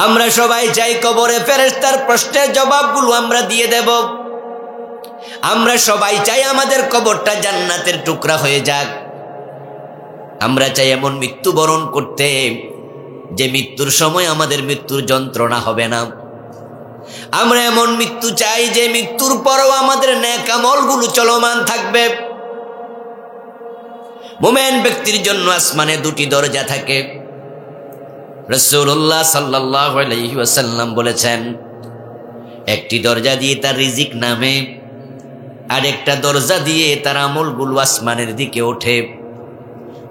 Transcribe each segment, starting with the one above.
আমরা সবাই চাই কবরে ফেরেশতার প্রশ্নের জবাবগুলো আমরা দিয়ে দেব। আমরা সবাই চাই আমাদের কবরটা জান্নাতের টুকরা হয়ে যাক। আমরা চাই এমন মৃত্যুবরণ করতে যে মৃত্যুর সময় আমাদের মৃত্যুর যন্ত্রণা হবে না। আমরা এমন মৃত্যু চাই যে মৃত্যুর পরও আমাদের নেক আমলগুলো চলমান থাকবে। মুমিন ব্যক্তির জন্য আসমানে দুটি দরজা থাকে। রাসূলুল্লাহ সাল্লাল্লাহু আলাইহি ওয়াসাল্লাম বলেছেন, একটি দরজা দিয়ে তার রিজিক নামে, আর একটা দরজা দিয়ে তার আমলগুলো আসমানের দিকে ওঠে।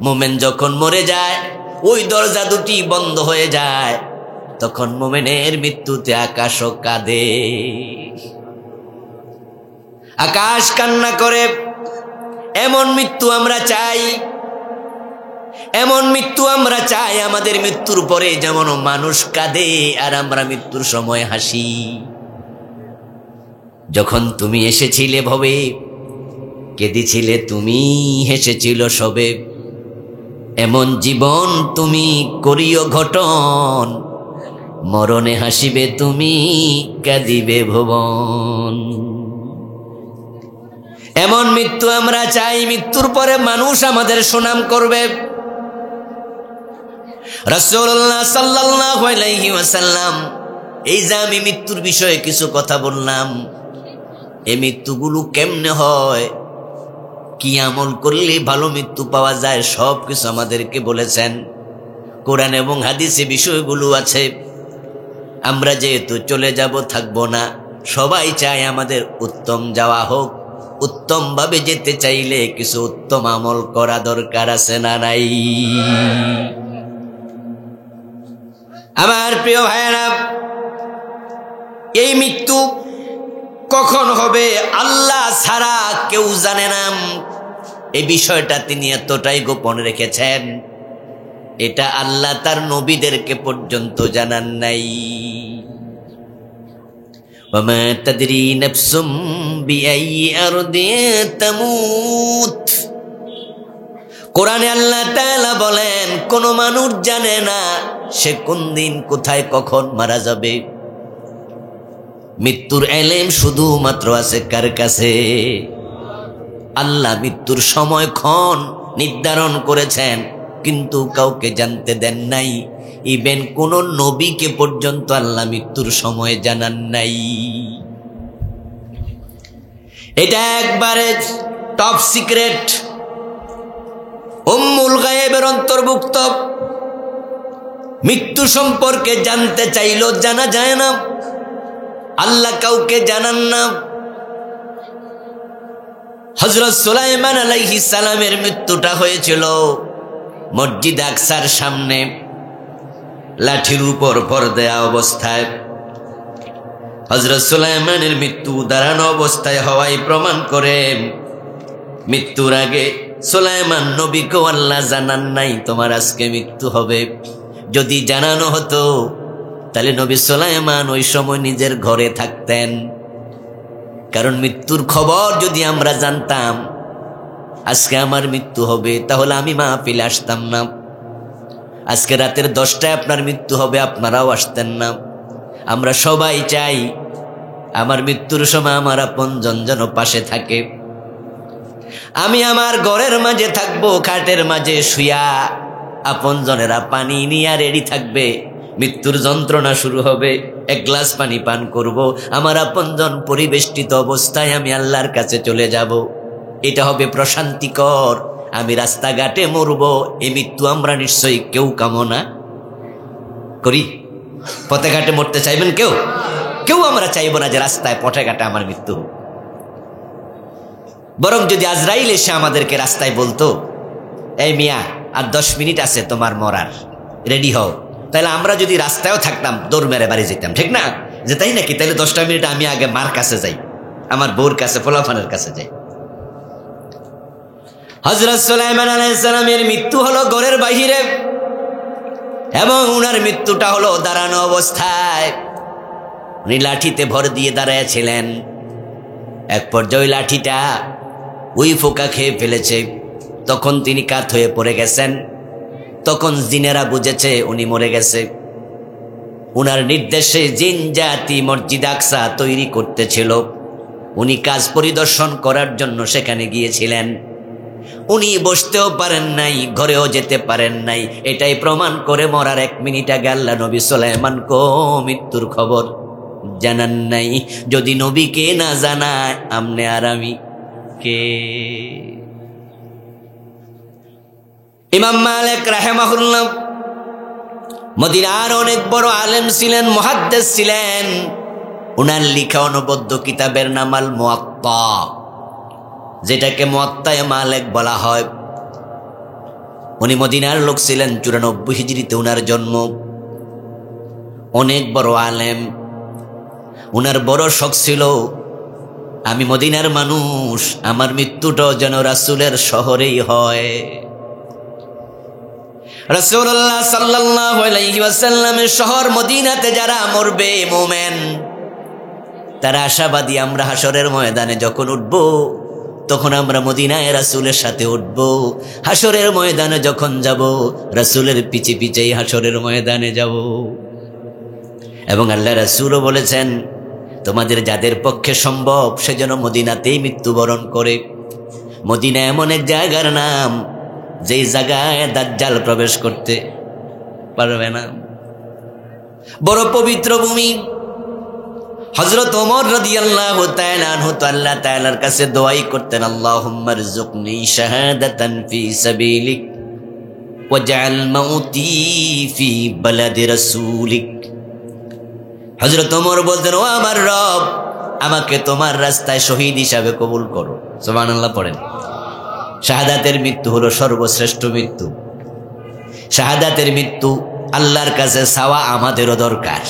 মুমিন যখন মরে যায় ওই দরজা দুটি বন্ধ হয়ে যায়, তখন মুমিনের মৃত্যুতে আকাশও কাঁদে, আকাশ কান্না করে। এমন মৃত্যু আমরা চাই, এমন মৃত্যু আমরা চাই আমাদের মৃত্যুর পরে যেমন মানুষ কাঁদে আর আমরা মৃত্যুর সময় হাসি। যখন তুমি এসেছিলে ভবে কেঁদেছিলে তুমি, হেসেছিল সবে। এমন জীবন তুমি করিও ঘটন, মরণে হাসিবে তুমি, কাঁদিবে ভুবন। এমন মৃত্যু আমরা চাই, মৃত্যুর পরে মানুষ আমাদের সুনাম করবে। রাসূলুল্লাহ সাল্লাল্লাহু আলাইহি ওয়াসাল্লাম, এই যে আমি মৃত্যুর বিষয়ে কিছু কথা বললাম, এই মৃত্যুগুলো কেমনে হয়, কি আমল করলে ভালো মৃত্যু পাওয়া যায়, সব কিছু আমাদেরকে বলেছেন। কোরআন এবং হাদিসে বিষয়গুলো আছে। আমরা যেহেতু চলে যাব, থাকবো না, সবাই চায় আমাদের উত্তম যাওয়া হোক। উত্তম ভাবে যেতে চাইলে কিছু উত্তম আমল করা দরকার আছে না নাই? আমার প্রিয় ভাইয়েরা, এই মৃত্যু কখন হবে আল্লাহ ছাড়া কেউ জানে না। এই বিষয়টা তিনি এতটাই গোপন রেখেছেন, এটা আল্লাহ তার নবীদেরকে পর্যন্ত জানান নাই। ওয়ামা তাদরি নাফসুম বিআইয়ি আরদিন তামুত। কোরআনে আল্লাহ তাআলা বলেন, কোন মানুষ জানে না সে কোন দিন কোথায় কখন মারা যাবে। মৃত্যুর এলেম শুধুমাত্র আছে কার কাছে? আল্লাহ মৃত্যুর সময়ক্ষণ নির্ধারণ করেছেন, কিন্তু কাউকে জানতে দেন নাই। ইভেন কোন নবীকে পর্যন্ত আল্লাহ মৃত্যুর সময় জানান নাই। এটা একবারে টপ সিক্রেট, উম্মুল গায়েবের অন্তর্ভুক্ত। মৃত্যু সম্পর্কে জানতে চাইলেও জানা যায় না, আল্লাহ কাউকে জানান না। হযরত সুলাইমান আলাইহিস সালামের মৃত্যুটা হয়েছিল মসজিদ আকসার সামনে, লাঠির উপর ভর দেয়া অবস্থায়। হযরত সুলাইমানের মৃত্যু দাঁড়ানো অবস্থায় হওয়াই প্রমাণ করে মৃত্যুর আগে সুলাইমান নবীকে আল্লাহ জানান নাই তোমার আজকে মৃত্যু হবে। যদি জানানো হতো তাহলে নবী সুলাইমান ওই সময় নিজের ঘরে থাকতেন। কারণ মৃত্যুর খবর যদি আমরা জানতাম আজকে আমার মৃত্যু হবে, তাহলে আমি মাহফিলে আসতাম না। আজকে রাতের 10টায় আপনার মৃত্যু হবে, আপনারাও আসতেন না। আমরা সবাই চাই আমার মৃত্যুর সময় আমার আপনজন যেন পাশে থাকে। আমি আমার ঘরের মাঝে থাকবো, খাটের মাঝে শুয়া, আপনজনেরা পানি নিয়ে রেডি থাকবে। মৃত্যুর যন্ত্রণা শুরু হবে, এক গ্লাস পানি পান করব, আমার আপনজন পরিবেষ্টিত অবস্থায় আমি আল্লাহর কাছে চলে যাব। এটা হবে প্রশান্তিকর। আমি রাস্তাঘাটে মরব, এই মৃত্যু আমরা নিশ্চয়ই কেউ কামনা করি। পথে ঘাটে মরতে চাইবেন কেউ? কেউ আমরা চাইব না যে রাস্তায় পথে ঘাটে আমার মৃত্যু। বরং যদি আজরাইল এসে আমাদেরকে রাস্তায় বলতো, এই মিয়া আর 10 মিনিট আছে তোমার মরার, রেডি হও, তাহলে আমরা যদি রাস্তায়ও থাকতাম দৌড় মেরে বাড়ি যেতাম, ঠিক না? যে তাই নাকি? তাহলে 10টা মিনিট আমি আগে মার কাছে যাই, আমার বউর কাছে, ফোলাফানের কাছে যাই। হযরত সুলাইমান আলাইহিস সালামের মৃত্যু হলো ঘরের বাহিরে, এবং উনার মৃত্যুটা হলো দাঁড়ানো অবস্থায়। উনি লাঠিতে ভর দিয়ে দাঁড়াইয়াছিলেন। এক পর্যায়ে লাঠিটা ওই ফোঁকা খেয়ে ফেলেছে, তখন তিনি কাত হয়ে পড়ে গেছেন। তখন জিনেরা বুঝেছে উনি মরে গেছে। উনার নির্দেশে জিন জাতি মসজিদ আকসা তৈরি করতেছিল। উনি কাজ পরিদর্শন করার জন্য সেখানে গিয়েছিলেন। উনি বসতেও পারেন নাই, ঘরেও যেতে পারেন নাই। এটাই প্রমাণ করে মরার 1 মিনিট আগে আল্লাহ নবী সুলাইমান কো মৃত্যুর খবর জানান নাই। যদি নবীকে না জানায় আমনে আর আমি কে? ইমাম মালিক রাহিমাহুল্লাহ মদিনার অনেক বড় আলেম ছিলেন, মুহাদ্দিস ছিলেন। উনার লিখা অনবদ্য কিতাবের নাম আল মুয়াত্তা, যেটাকে মুয়াত্তায়ে মালিক বলা হয়। উনি মদিনার লোক ছিলেন। 94 হিজরিতে উনার জন্ম। অনেক বড় আলেম। উনার বড় শখ ছিল, আমি মদিনার মানুষ, আমার মৃত্যুটাও যেন রাসূলের শহরেই হয়। রাসূলুল্লাহ সাল্লাল্লাহু আলাইহি ওয়াসাল্লামের শহর মদিনাতে যারা মরবে মুমিন, তারা আশাবাদী আমরা হাসরের ময়দানে যখন উঠব তখন আমরা মদিনায় রাসূলের সাথে উঠব। হাসরের ময়দানে যখন যাব রাসূলের পিছে পিছেই হাসরের ময়দানে যাব। এবং আল্লাহ রাসূলও বলেছেন, তোমাদের যাদের পক্ষে সম্ভব সে যেন মদিনাতেই মৃত্যুবরণ করে। মদিনা এমন এক জায়গার নাম যেই জায়গায় দাজ্জাল প্রবেশ করতে পারবে না। বড় পবিত্র ভূমি। হযরত ওমর রাদিয়াল্লাহু তাআলা আনহু তো আল্লাহ তাআলার কাছে দোয়াই করতেন, আল্লাহুম্মা রযুকনি শাহাদাতান ফি সাবিলিক ওয়াজআল মাউতি ফি বালাদি রাসূলিক। হযরত ওমর বলতেন, ও আমার রব, আমাকে তোমার রাস্তায় শহীদ হিসাবে কবুল করো। সুবহানাল্লাহ পড়েন। শাহাদাতের মৃত্যু হলো সর্বশ্রেষ্ঠ মৃত্যু। শাহাদাতের মৃত্যু আল্লাহর কাছে চাওয়া আমাদেরও দরকার।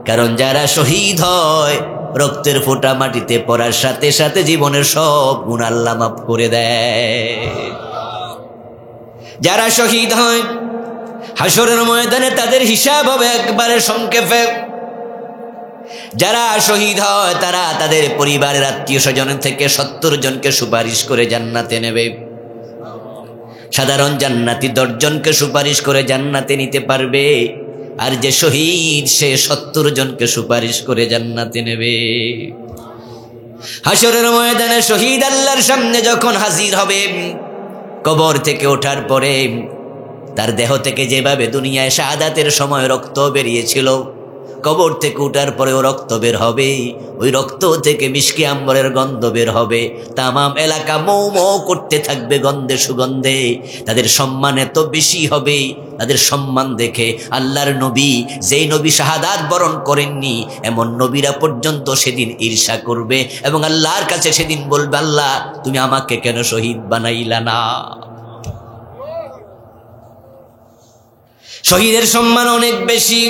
কারণ যারা শহীদ হয় রক্তের ফোঁটা মাটিতে পড়ার সাথে সাথে জীবনের সব গুনাহ আল্লাহ মাফ করে দেয়। যারা শহীদ হয় হাসরের ময়দানে তাদের হিসাব হবে একবারে সংক্ষেপে। যারা শহীদ হয় তারা তাদের পরিবারের আত্মীয় স্বজন থেকে 70 জনকে সুপারিশ করে জান্নাতে নেবে। সাধারণ জান্নাতি 10 জনকে সুপারিশ করে জান্নাতে নিতে পারবে, আর যে শহীদ সে 70 জনকে সুপারিশ করে জান্নাতে নেবে। হাসরের ময়দানে শহীদ আল্লাহর সামনে যখন হাজির হবে, কবর থেকে ওঠার পরে তার দেহ থেকে যেভাবে দুনিয়ায় শাহাদাতের সময় রক্ত বেরিয়েছিল, কবর থেকে উঠার পরেও রক্ত বের হবে। ওই রক্ত থেকে মিশকে আম্বরের গন্ধ বের হবে। তামাম এলাকা মৌ মৌ করতে থাকবে গন্ধে সুগন্ধে। তাদের সম্মান এত বেশি হবে, তাদের সম্মান দেখে আল্লাহর নবী, যেই নবী শাহাদাত বরণ করেননি এমন নবীরা পর্যন্ত সেদিন ঈর্ষা করবে এবং আল্লাহর কাছে সেদিন বলবে, আল্লাহ তুমি আমাকে কেন শহীদ বানাইলা না? শহীদের সম্মান অনেক বেশি।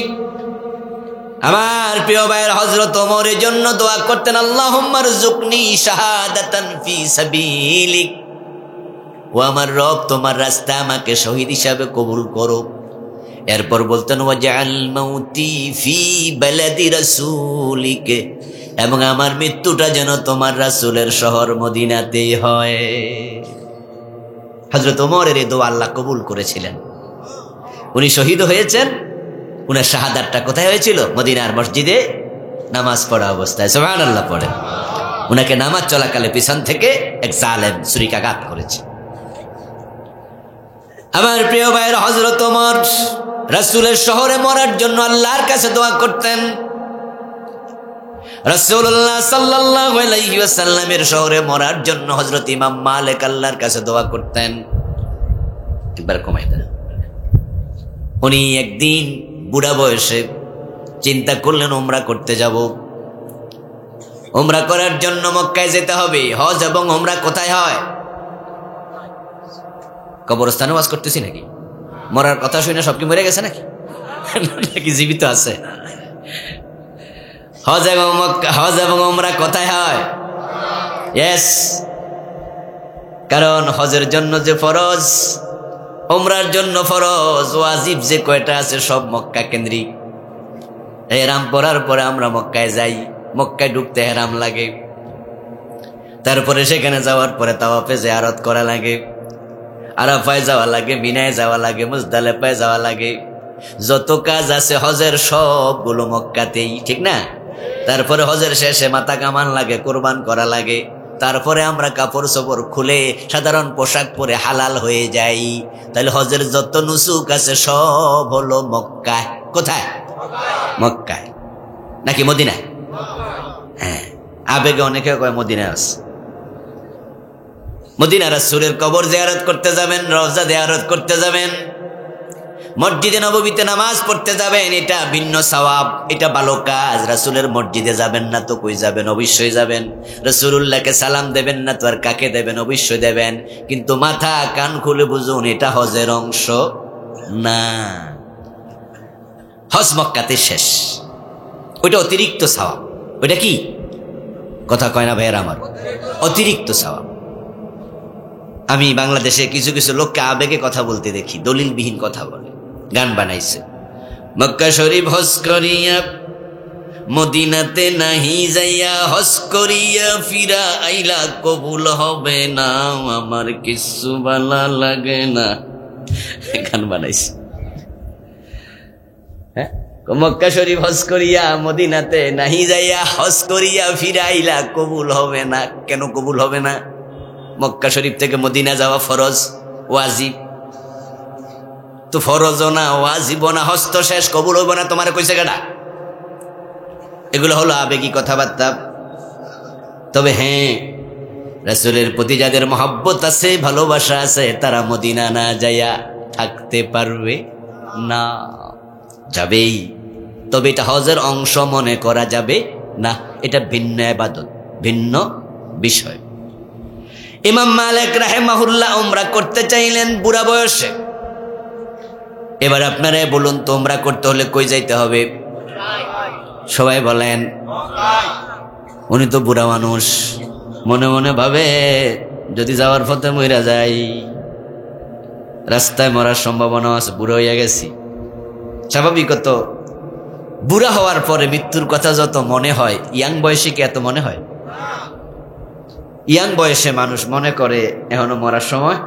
আমার প্রিয় ভাইয়ের হযরত ওমরের জন্য দোয়া করতেন, আল্লাহুম্মা রযুকনি শাহাদাতান ফি সাবিলিক। ও আমার রব, তোমার রাস্তা আমাকে শহীদ হিসাবে কবুল করো। এরপর বলতেন, ওয়াজআল মাউতি ফি বালাদি রাসূলিক, এবং আমার মৃত্যুটা যেন তোমার রাসূলের শহর মদিনাতেই হয়। হযরত ওমরের এই দোয়া আল্লাহ কবুল করেছিলেন। উনি শহীদ হয়েছেন। উনার শাহাদাতটা কোথায় হয়েছিল? মদিনার মসজিদে নামাজ পড়া অবস্থায়। সুবহানাল্লাহ পড়েন। উনাকে নামাজ চলাকালে পিছন থেকে এক জালেম ছুরিকাঘাত করেছে। আমার প্রিয় ভাইয়ের হযরত ওমর রাসূলের শহরে মরার জন্য আল্লাহর কাছে দোয়া করতেন। রাসূলুল্লাহ সাল্লাল্লাহু আলাইহি ওয়াসাল্লামের শহরে মরার জন্য হযরত ইমাম মালিক আল্লাহর কাছে দোয়া করতেন। একবার কমাই দেন। উনি একদিন বুড়া বয়সে চিন্তা করলেন, উমরা করতে যাব। উমরা করার জন্য মক্কায় যেতে হবে। হজ এবং উমরা কোথায় হয়? কবরস্থানে ওয়াজ করতেছি নাকি? মরার কথা শুনে সব কি মরে গেছে নাকি? নাকি জীবিত আছে? হজ এবং উমরা কোথায় হয়? ইয়েস। কারণ হজের জন্য যে ফরজ, উমরার জন্য ফরজ, ওয়াজিব যে কয়টা আছে সব মক্কা কেন্দ্রিক। এহরাম পরার পরে আমরা মক্কায় যাই। মক্কায় ঢুকতে এহরাম লাগে। তারপরে সেখানে যাওয়ার পরে তাওয়াফে জিয়ারত করা লাগে, আরাফায় যাওয়া লাগে, মিনায় যাওয়া লাগে, মুজদালিফায় যাওয়া লাগে। যত কাজ আছে হজের সবগুলো মক্কাতেই, ঠিক না? তারপরে হজের শেষে মাথা কামান লাগে, কোরবান করা লাগে, তারপরে আমরা কাপড় চোপড় খুলে সাধারণ পোশাক পরে হালাল হয়ে যাই। তাহলে হজের যত নুসুক আছে সব হলো মক্কায়। কোথায়? মক্কায় নাকি মদিনায়? হ্যাঁ, আবেগে অনেকে কয় মদিনায় আছে। মদিনা রাসূলের কবর জিয়ারত করতে যাবেন, রওজা জিয়ারত করতে যাবেন, মসজিদে নববীতে নামাজ পড়তে যাবেন, এটা ভিন্ন সওয়াব, এটা ভালো কাজ। রাসূলের মসজিদে যাবেন না তো কই যাবেন? অবশ্যই যাবেন। রাসূলুল্লাহকে সালাম দেবেন না তো আর কাকে দেবেন? অবশ্যই দেবেন। কিন্তু মাথা কান খুলে বুঝুন, এটা হজের অংশ না। হজ মক্কাতে শেষ, ওইটা অতিরিক্ত সওয়াব। ওইটা কি কথা কয় না ভাইয়েরা আমার? অতিরিক্ত সওয়াব। আমি বাংলাদেশে কিছু কিছু লোককে আবেগে কথা বলতে দেখি, দলিলবিহীন কথা বলে, গান বানাইছে। মক্কা শরীফ হজ করিয়া মদিনাতে নাহি যাইয়া, হজ করিয়া ফিরা আইলা কবুল হবে না, আমার কিছু ভালো লাগে না, গান বানাইছে। হ্যাঁ, মক্কা শরীফ হজ করিয়া মদিনাতে নাহি যাইয়া, হজ করিয়া ফিরা আইলা কবুল হবে না। কেন কবুল হবে না? মক্কা শরীফ থেকে মদিনা যাওয়া ফরজ, ওয়াজিব। তো ফরজও না, ওয়াজিবও না, হজ তো শেষ, কবুল হইব না, তোমার কইছে কেডা? এগুলো হলো আবেগী কথাবার্তা। তবে হ্যাঁ, রাসূলের প্রতি যাদের মহব্বত আছে, ভালোবাসা আছে, তারা মদিনা না যাইয়া থাকতে পারবে না, যাবেই। তবে এটা হজের অংশ মনে করা যাবে না, এটা ভিন্ন ইবাদত, ভিন্ন বিষয়। ইমাম মালিক রাহিমাহুল্লাহ উমরা করতে চাইলেন বুড়া বয়সে। এবার আপনারা বলুন তো, উমরা করতে হলে কই যাইতে হবে? সবাই বলেন। উনি তো বুড়া মানুষ, মনে মনে ভাবে যদি যাওয়ার পথে মইরা যাই, রাস্তায় মরার সম্ভাবনা আছে, বুড়া হইয়া গেছি। স্বাভাবিকত বুড়া হওয়ার পরে মৃত্যুর কথা যত মনে হয়, ইয়াং বয়সে কি এত মনে হয়? ইয়াং বয়সে মানুষ মনে করে এখনো মরার সময়।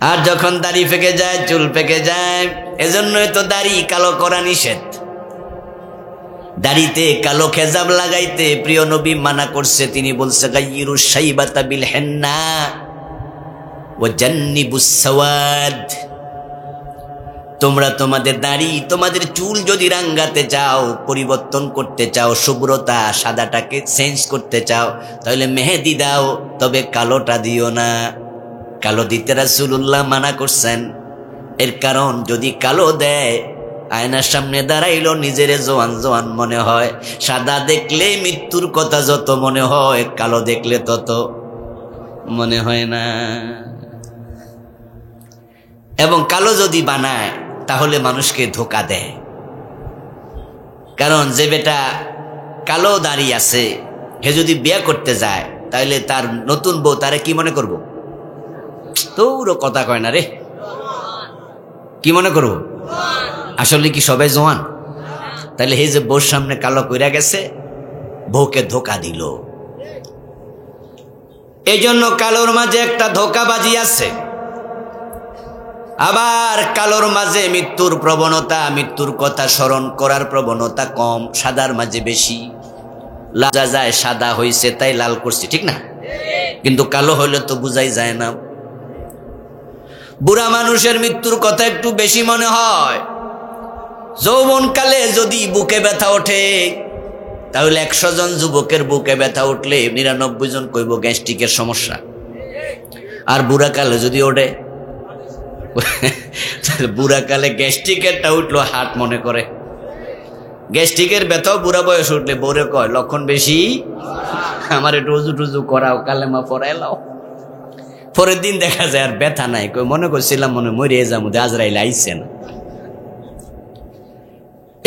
আর যখন দাড়ি পেকে যায়, চুল পেকে যায়, এজন্যই তো দাড়ি কালো করা নিষেধ। দাড়িতে কালো খেজাব লাগাইতে প্রিয় নবী মানা করছে। তিনি বলছে, গায়্যিরু শাইবাতা বিল হিন্না ওয়া জান্নিবুস সাওয়াদ। তোমরা তোমাদের দাড়ি, তোমাদের চুল যদি রাঙ্গাতে চাও, পরিবর্তন করতে চাও, শুভ্রতা সাদাটাকে চেঞ্জ করতে চাও, তাহলে মেহেদি দাও, তবে কালোটা দিও না। কালো দিতে রাসূলুল্লাহ মানা করছেন। এর কারণ, যদি কালো দেয়, আয়নার সামনে দাঁড়াইলো নিজের জোয়ান জোয়ান মনে হয়। সাদা দেখলে মৃত্যুর কথা যত মনে হয়, কালো দেখলে তত মনে হয় না। এবং কালো যদি বানায়, তাহলে মানুষকে ধোকা দেয়। কারণ যে বেটা কালো দাড়ি আছে, হে যদি বিয়ে করতে যায়, তাহলে তার নতুন বউ তারে কি মনে করব? তোর কথা কয় না রে, কি মনে করব? আসলে কি সবাই জোয়ান? তাহলে হে যে বউর সামনে কালো কইরা গেছে, বউকে ধোকা দিল। এই জন্য কালোর মাঝে একটা ধোকাবাজি আছে। আবার কালোর মাঝে মৃত্যুর প্রবণতা, মৃত্যুর কথা স্মরণ করার প্রবণতা কম, সাদার মাঝে বেশি। লাজা যায় সাদা হইছে তাই লাল করছি, ঠিক না? কিন্তু কালো হইলে তো বুঝাই যায় না। বুড়া মানুষের মৃত্যুর কথা একটু বেশি মনে হয়। যৌবনকালে যদি বুকে ব্যথা ওঠে, তাহলে 100 জন যুবকের বুকে ব্যথা উঠলে 99 জন কইব গ্যাস্ট্রিকের সমস্যা। আর বুড়াকালে যদি ওঠে, বুড়াকালে গ্যাস্ট্রিকেরটা উঠলো হার্ট মনে করে। গ্যাস্ট্রিকের ব্যথাও বুড়া বয়স উঠলে বউরে কয়, লক্ষণ বেশি, আমার একটু উজু টুজু করাও, কালেমা পড়াইলাও। পরের দিন দেখা যায় আর ব্যথা নাই, কই মনে করছিলাম মনে মরিয়ে যাবো, আজরাইল আইছে না।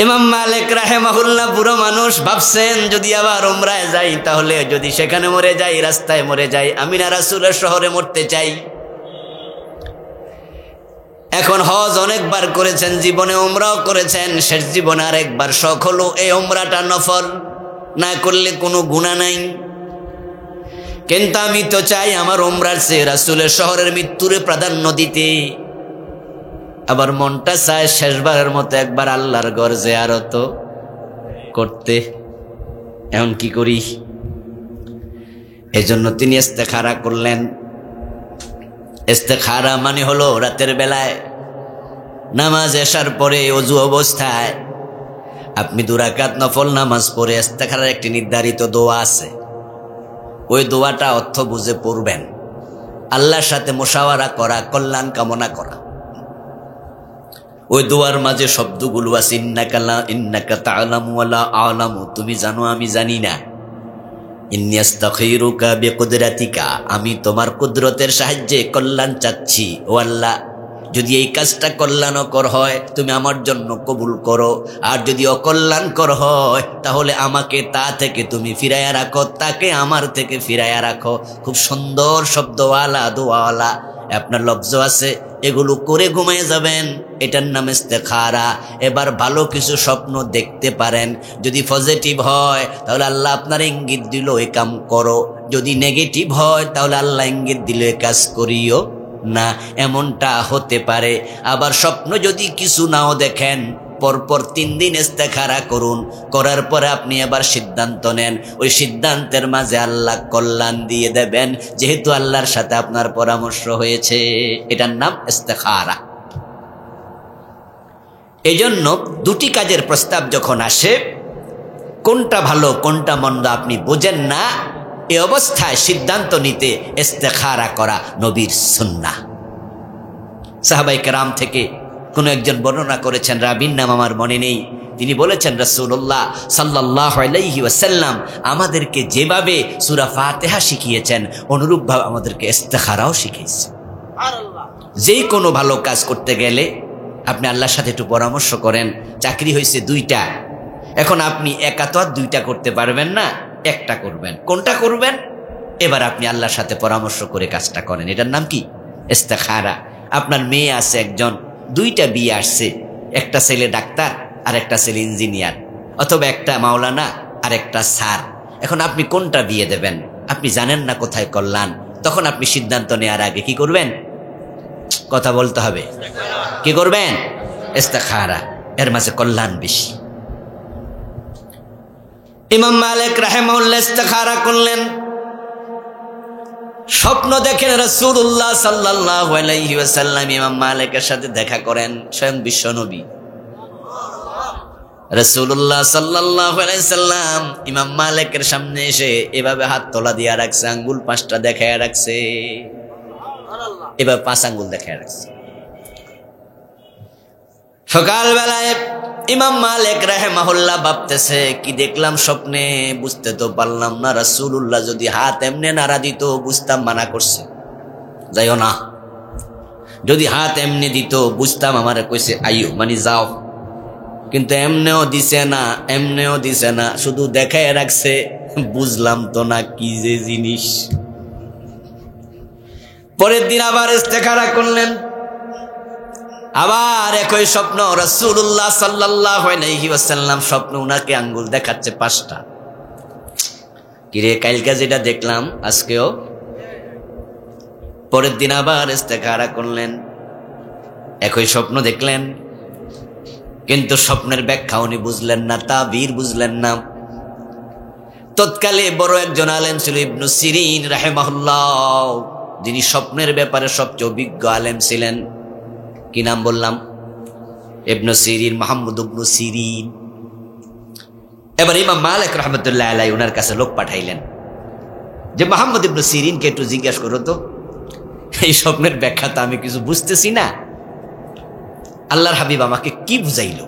ইমাম মালিক রাহিমাহুল্লাহ বুড়ো মানুষ, ভাবছেন যদি আবার উমরায় যাই, তাহলে যদি সেখানে মরে যাই, রাস্তায় মরে যাই, আমি না রাসূলের শহরে মরতে চাই। এখন হজ অনেকবার করেছেন জীবনে, উমরাও করেছেন, শেষ জীবনে আর একবার শখ হলো এই উমরাটা নফল, না করলে কোনো গুনাহ নাই। কিন্তু আমি তো চাই আমার উমরার চেয়ে রাসূলের শহরের মৃত্যুরে প্রাধান্য দিতে। আবার মনটা চায় শেষবারের মতো একবার আল্লাহর ঘর জিয়ারত করতে। এখন কি করি? এজন্য তিনি ইস্তেখারা করলেন। ইস্তেখারা মানে হলো রাতের বেলায় নামাজ এশার পরে ওযু অবস্থায় আপনি 2 রাকাত নফল নামাজ পড়ে ইস্তেখারার একটি নির্ধারিত দোয়া আছে, ওই দোয়াটা অর্থ বুঝে পড়বেন। আল্লাহর সাথে মুশাওয়ারা করা, কল্যাণ কামনা করা। ওই দোয়ার মাঝে শব্দগুলো আছে, ইন্নাকা তা'লামু ওয়া লা আ'লামু, তুমি জানো আমি জানি না। ইন্নী আস্তাগফিরুকা বিকুদরাতিকা, আমি তোমার কুদরতের সাহায্যে কল্যাণ চাচ্ছি। ও আল্লাহ, যদি এই কাজটা কল্যাণকর হয় তুমি আমার জন্য কবুল করো, আর যদি অকল্যাণকর হয় তাহলে আমাকে তা থেকে তুমি ফিরাইয়া রাখো, তাকে আমার থেকে ফিরাইয়া রাখো। খুব সুন্দর শব্দওয়ালা দোয়াওয়ালা আপনার লফজ আছে, এগুলো করে ঘুমিয়ে যাবেন। এটার নাম ইস্তেখারা। এবার ভালো কিছু স্বপ্ন দেখতে পারেন, যদি পজিটিভ হয় তাহলে আল্লাহ আপনার ইঙ্গিত দিল এই কাম করো, যদি নেগেটিভ হয় তাহলে আল্লাহ ইঙ্গিত দিল এই কাজ করিও না, এমনটা হতে পারে। আবার স্বপ্ন যদি কিছু নাও দেখেন, পরপর 3 দিন ইস্তেখারা করুন, করার পরে আপনি এবার সিদ্ধান্ত নেন, ওই সিদ্ধান্তের মাঝে আল্লাহ কল্যাণ দিয়ে দেবেন, যেহেতু আল্লাহর সাথে আপনার পরামর্শ হয়েছে। এটার নাম ইস্তেখারা। এজন্য 2টি কাজের প্রস্তাব যখন আসে, কোনটা ভালো কোনটা মন্দ আপনি বোঝেন না, এ অবস্থায় সিদ্ধান্ত নিতে ইস্তেখারা করা নবীর সুন্নাহ। সাহাবায়ে কেরাম থেকে কোন একজন বর্ণনা করেছেন, রাবীর নাম আমার মনে নেই, তিনি বলেছেন রাসূলুল্লাহ সাল্লাল্লাহু আলাইহি ওয়াসাল্লাম আমাদেরকে যেভাবে সূরা ফাতিহা শিখিয়েছেন অনুরূপভাবে আমাদেরকে ইস্তেখারাও শিখিয়েছেন। যেই কোনো ভালো কাজ করতে গেলে আপনি আল্লাহর সাথে একটু পরামর্শ করেন। চাকরি হয়েছে 2টা, এখন আপনি একা তো আর 2টা করতে পারবেন না, একটা করবেন। কোনটা করবেন? এবার আপনি আল্লাহর সাথে পরামর্শ করে কাজটা করেন। এটার নাম কি? ইস্তেখারা। আপনার মেয়ে আছে একজন, 2টা বিয়ে আসছে, একটা ছেলে ডাক্তার আর একটা ছেলে ইঞ্জিনিয়ার, অথবা একটা মাওলানা আর একটা স্যার। এখন আপনি কোনটা বিয়ে দেবেন? আপনি জানেন না কোথায় কল্যাণ। তখন আপনি সিদ্ধান্ত নেওয়ার আগে কি করবেন? কথা বলতে হবে। কি করবেন? ইস্তেখারা। এর মাঝে কল্যাণ বেশি। ইমাম মালিক রাহিমাহুল্লাহ ইস্তেখারা করলেন। স্বপ্ন দেখেন রাসূলুল্লাহ সাল্লাল্লাহু আলাইহি ওয়াসাল্লাম ইমাম মালিকের সাথে দেখা করেন, স্বয়ং বিশ্বনবী রাসূলুল্লাহ সাল্লাল্লাহু আলাইহি সাল্লাম ইমাম মালিকের সামনে এসে এভাবে হাত তোলা দিয়া রাখছে, আঙ্গুল 5টা দেখায়া রাখছে, এবার 5 আঙ্গুল দেখায়া রাখছে। সকালবেলায় ইমাম মালিক রাহিমাহুল্লাহ ভাবতেছে, কি দেখলাম স্বপ্নে, বুঝতে তো পারলাম না। রাসূলুল্লাহ যদি হাত এমনে নাড়া দিত বুঝতাম মানা করছে, যাইও না। যদি হাত এমনি দিত বুঝতাম আমারে কইছে আইও, মানে যাও। কিন্তু এমনেও দিছে না, এমনেও দিছে না, শুধু দেখায় রাখছে। বুঝলাম তো না কি যে জিনিস। পরের দিন আবার ইস্তেখারা করলেন, আবার একই স্বপ্ন। রাসূলুল্লাহ সাল্লাল্লাহু আলাইহি ওয়াসাল্লাম স্বপ্ন উনাকে আঙ্গুল দেখাচ্ছে 5টা। কিরে, কালকে যেটা দেখলাম আজকেও। পরের দিন আবার ইস্তেখারা করলেন, একই স্বপ্ন দেখলেন, কিন্তু স্বপ্নের ব্যাখ্যা উনি বুঝলেন না, তাবির বুঝলেন না। তৎকালে বড় একজন আলেম ছিল ইবনু সিরিন রাহিমাহুল্লাহ, যিনি স্বপ্নের ব্যাপারে সবচেয়ে অভিজ্ঞ আলেম ছিলেন। কি নাম বললাম? ইবনু সিরিন, মুহাম্মদ ইবনু সিরিন। এবার ইমাম মালিক রাহমাতুল্লাহ আলাইহি ওনার কাছে লোক পাঠাইলেন যে মুহাম্মদ ইবনু সিরিনকে একটু জিজ্ঞাসা করো তো, এই স্বপ্নের ব্যাখ্যা তো আমি কিছু বুঝতেছি না, আল্লাহর হাবিব আমাকে কি বুঝাইল।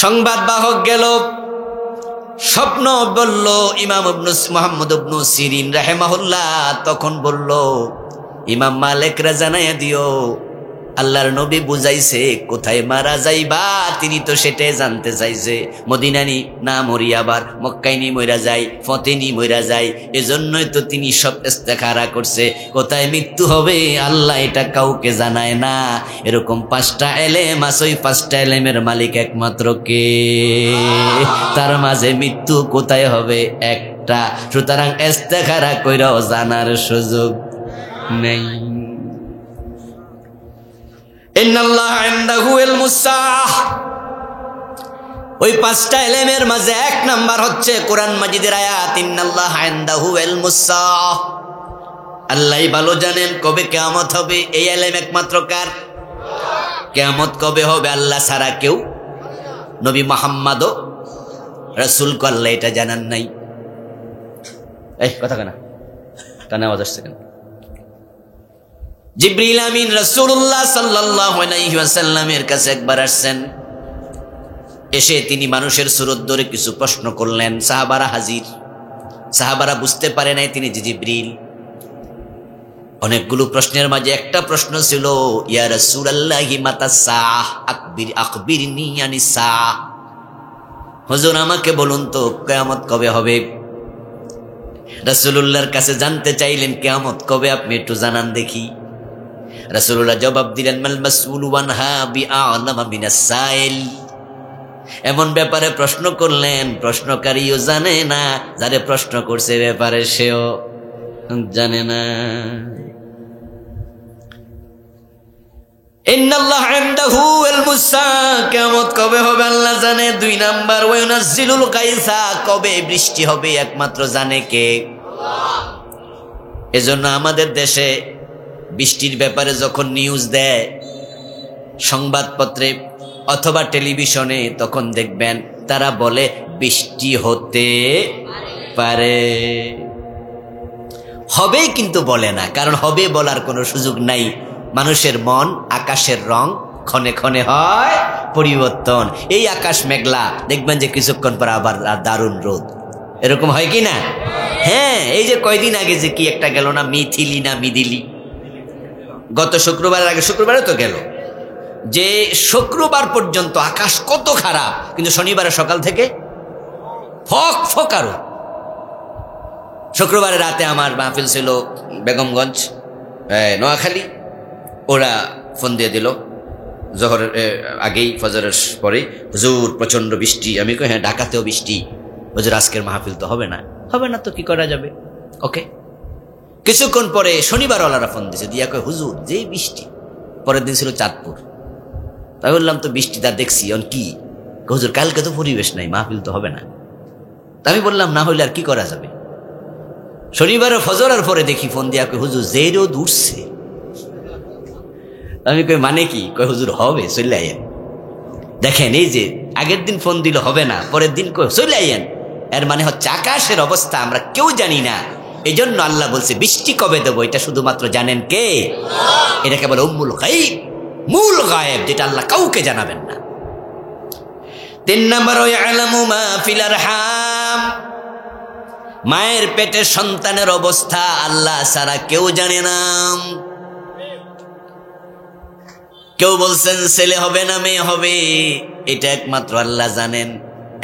সংবাদ বাহক গেল, স্বপ্ন বলল ইমাম মুহাম্মদ ইবনু সিরিন রাহিমাহুল্লাহ। তখন বলল, ইমাম মালিকরা জানাইয়া দিও, আল্লাহর নবী বুঝাইছে কোথায় মারা যাইবা, তিনি তো সেটাই জানতে চাইছে। মদিনানি না মরি আবার মক্কাইনি মইরা যায়, ফতেনি মইরা যায়, এজন্যই তো তিনি সব ইস্তেখারা করছে। কোথায় মৃত্যু হবে আল্লাহ এটা কাউকে জানায় না। এরকম 5টা এলেম আছে, ওই 5টা এলেমের মালিক একমাত্র কে? তার মাঝে মৃত্যু কোথায় হবে? একটা। সুতরাং ইস্তেখারা কইরাও জানার সুযোগ নেই। ইন্নাল্লাহা ইনদাহু ইলমুস সাআহ। ওই পাঁচটা ইলমের মাঝে এক নাম্বার হচ্ছে কোরআন মাজিদের আয়াত, ইন্নাল্লাহা ইনদাহু ইলমুস সাআহ। আল্লাহই ভালো জানেন কবে কিয়ামত হবে। এই ইলম একমাত্র কার? কিয়ামত কবে হবে আল্লাহ ছাড়া কেউ, নবী মুহাম্মদও রাসূল কো আল্লাহ এটা জানান নাই। এই কথা কেন কানে আওয়াজ আসছে কেন? জিবরিল আমিন রাসূলুল্লাহ সাল্লাল্লাহু আলাইহি ওয়াসাল্লামের কাছে একবার আসছেন। এসে তিনি মানুষের সুরত ধরে কিছু প্রশ্ন করলেন। সাহাবারা হাজির। সাহাবারা বুঝতে পারে নাই তিনি জিবরিল। অনেকগুলো প্রশ্নের মাঝে একটা প্রশ্ন ছিল, ইয়া রাসূলুল্লাহি মাতাস সাআহ আখবিরনি আনিস সাআহ। হুজুর আমাকে বলুন তো কিয়ামত কবে হবে। রাসূলুল্লাহর কাছে জানতে চাইলেন কিয়ামত কবে, আপনি একটু জানান দেখি। রাসূলুল্লাহ জবাব দিলেন, মাল মাসউলু আনহা বিআলামা মিনাস সাইল। এমন ব্যাপারে প্রশ্ন করলেন প্রশ্নকারীও জানে না, যারে প্রশ্ন করছে ব্যাপারে সেও জানে না। ইন্নাল্লাহা ইনদাহু ইলমুস সাআহ, কিয়ামত কবে হবে আল্লাহ জানে। দুই নাম্বার, ওয়া ইউনাজ্জিলুল গায়সা, কবে বৃষ্টি হবে একমাত্র জানে কে? আল্লাহ। এজন্য আমাদের দেশে বৃষ্টির ব্যাপারে যখন নিউজ দেয় সংবাদপত্রে অথবা টেলিভিশনে, তখন দেখবেন তারা বলে বৃষ্টি হতে পারে। হবে কিন্তু বলে না, কারণ হবে বলার কোনো সুযোগ নাই। মানুষের মন, আকাশের রং ক্ষণে ক্ষণে হয় পরিবর্তন। এই আকাশ মেঘলা, দেখবেন যে কিছুক্ষণ পর আবার দারুণ রোদ। এরকম হয় কি না? হ্যাঁ, এই যে কয়দিন আগে যে কি একটা গেল না, মিথিলি না মিদিলি, গত শুক্রবারের আগে শুক্রবারে তো গেল, যে শুক্রবার পর্যন্ত আকাশ কত খারাপ, কিন্তু শনিবারের সকাল থেকে ফক ফক আরো। শুক্রবারের রাতে আমার মাহফিল ছিল বেগমগঞ্জ, নোয়াখালী। ওরা ফোন দিয়ে দিল জোহরের আগেই, ফজরের পরে, হুজুর প্রচন্ড বৃষ্টি। আমি কই হ্যাঁ ঢাকাতেও বৃষ্টি। হুজুর আজকের মাহফিল তো হবে না। হবে না তো কি করা যাবে, ওকে। কিছুক্ষণ পরে শনিবারওয়ালারা ফোন দিয়েছে, দিয়া কয় হুজুর যেই বৃষ্টি। পরের দিন ছিল চাঁদপুর। তাই বললাম তো বৃষ্টিটা দেখছি অন কি। হুজুর কালকে তো পরিবেশ নাই, মাহফিল তো হবে না। তা আমি বললাম না হইলে আর কি করা যাবে। শনিবারে ফজরের পরে দেখি ফোন দিয়া কয় হুজুর যে রোদ উঠছে। আমি কই মানে কি? কয় হুজুর হবে, চলে আইয়েন। দেখেন এই যে আগের দিন ফোন দিল হবে না, পরের দিন কয় চলে আইয়েন। এর মানে হচ্ছে আকাশের অবস্থা আমরা কেউ জানি না। এই জন্য আল্লাহ বলছে বৃষ্টি কবে দেবো এটা শুধুমাত্র জানেন কে? এটাকে বলে উম্মুল গায়ব, মূল গায়েব, যেটা আল্লাহ কাউকে জানাবেন না। 3 নম্বর, ইয়ালামু মা ফিল আরহাম, মায়ের পেটে সন্তানের অবস্থা আল্লাহ ছাড়া কেউ জানে না। কেউ বলছেন ছেলে হবে না মেয়ে হবে, এটা একমাত্র আল্লাহ জানেন।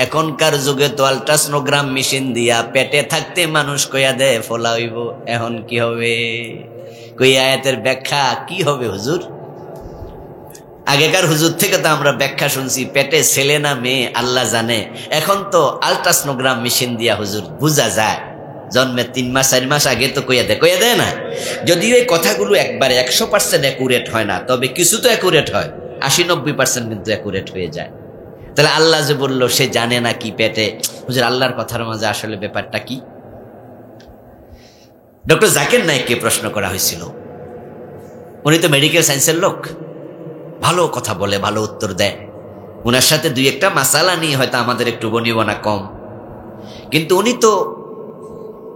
এখনকার যুগে তো আল্ট্রাসোনোগ্রাম মেশিন দিয়া পেটে থাকতে মানুষ কইয়া দেয় ফোলা হইব। এখন কি হবে? কই আয়াতের ব্যাখ্যা কি হবে হুজুর? আগেকার হুজুর থেকে তো আমরা ব্যাখ্যা শুনছি, পেটে ছেলে না মেয়ে আল্লাহ জানে। এখন তো আল্ট্রাসোনোগ্রাম মেশিন দিয়া হুজুর বুঝা যায়। জন্মের 3 মাস 4 মাস আগে তো কইয়া দেয় না। যদিও এই কথাগুলো একবারে 100% অ্যাকুরেট হয় না, তবে কিছু তো অ্যাকুরেট হয়, 80-90% কিন্তু অ্যাকুরেট হয়ে যায়। তাহলে আল্লাহ যে বলল সে জানে না কি পেটে, হুজুর আল্লাহর কথার মাঝে আসলে ব্যাপারটা কি? ডক্টর জাকির নায়েককে প্রশ্ন করা হয়েছিল। উনি তো মেডিকেল সায়েন্সের লোক, ভালো কথা বলে, ভালো উত্তর দেয়। উনার সাথে 2-1টা মাসালা নিয়ে হয়তো আমাদের একটু বনিবনা কম, কিন্তু উনি তো